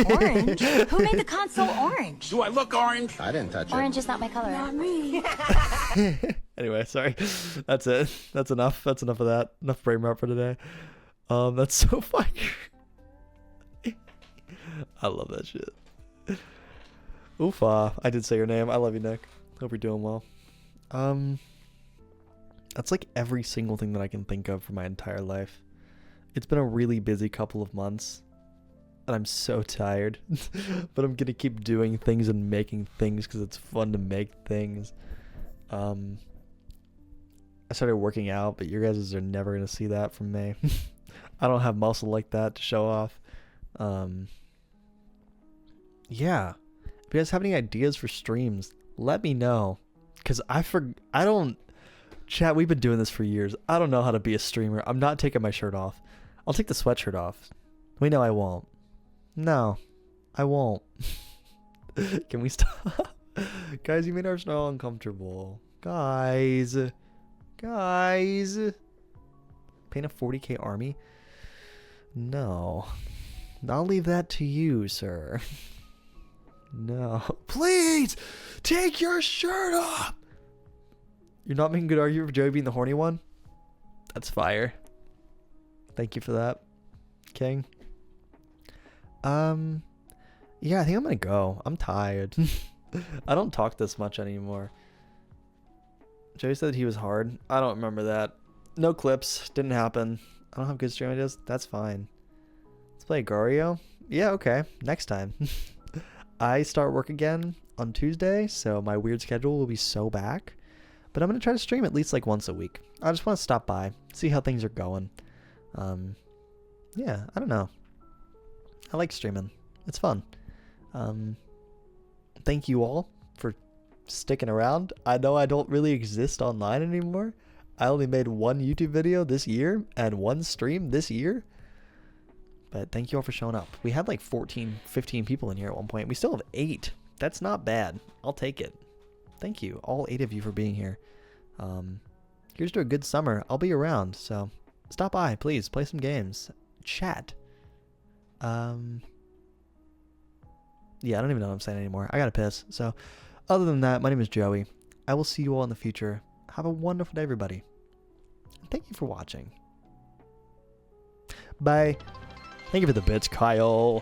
Speaker 6: Orange? Who made the console orange?
Speaker 7: Do I look orange?
Speaker 8: I didn't touch
Speaker 6: Orange
Speaker 8: it.
Speaker 6: is not my color.
Speaker 4: Not me.
Speaker 1: Anyway, sorry. That's it. That's enough. That's enough of that. Enough brain rot for today. That's so fire. I love that shit. Oofa. I did say your name. I love you, Nick. Hope you're doing well. That's like every single thing that I can think of for my entire life. It's been a really busy couple of months. And I'm so tired. But I'm gonna keep doing things and making things because it's fun to make things. I started working out, but you guys are never gonna see that from me. I don't have muscle like that to show off. Yeah. If you guys have any ideas for streams, let me know. Cause I don't. Chat, we've been doing this for years. I don't know how to be a streamer. I'm not taking my shirt off. I'll take the sweatshirt off. We know I won't. No, I won't. Can we stop? Guys, you made our snow uncomfortable. Guys. Paint a 40k army? No. I'll leave that to you, sir. No. Please! Take your shirt off! You're not making a good argument for Joey being the horny one? That's fire. Thank you for that, King. Yeah, I think I'm gonna go. I'm tired. I don't talk this much anymore. Joey said he was hard. I don't remember that. No clips. Didn't happen. I don't have good stream ideas. That's fine. Let's play Gario. Yeah, okay. Next time. I start work again on Tuesday, so my weird schedule will be so back. But I'm going to try to stream at least like once a week. I just want to stop by, see how things are going. Yeah, I don't know. I like streaming. It's fun. Thank you all for sticking around. I know I don't really exist online anymore. I only made one YouTube video this year and one stream this year. But thank you all for showing up. We had like 14, 15 people in here at one point. We still have 8. That's not bad. I'll take it. Thank you, all 8 of you, for being here. Here's to a good summer. I'll be around, so stop by, please. Play some games. Chat. Yeah, I don't even know what I'm saying anymore. I gotta piss. So, other than that, my name is Joey. I will see you all in the future. Have a wonderful day, everybody. Thank you for watching. Bye. Thank you for the bits, Kyle.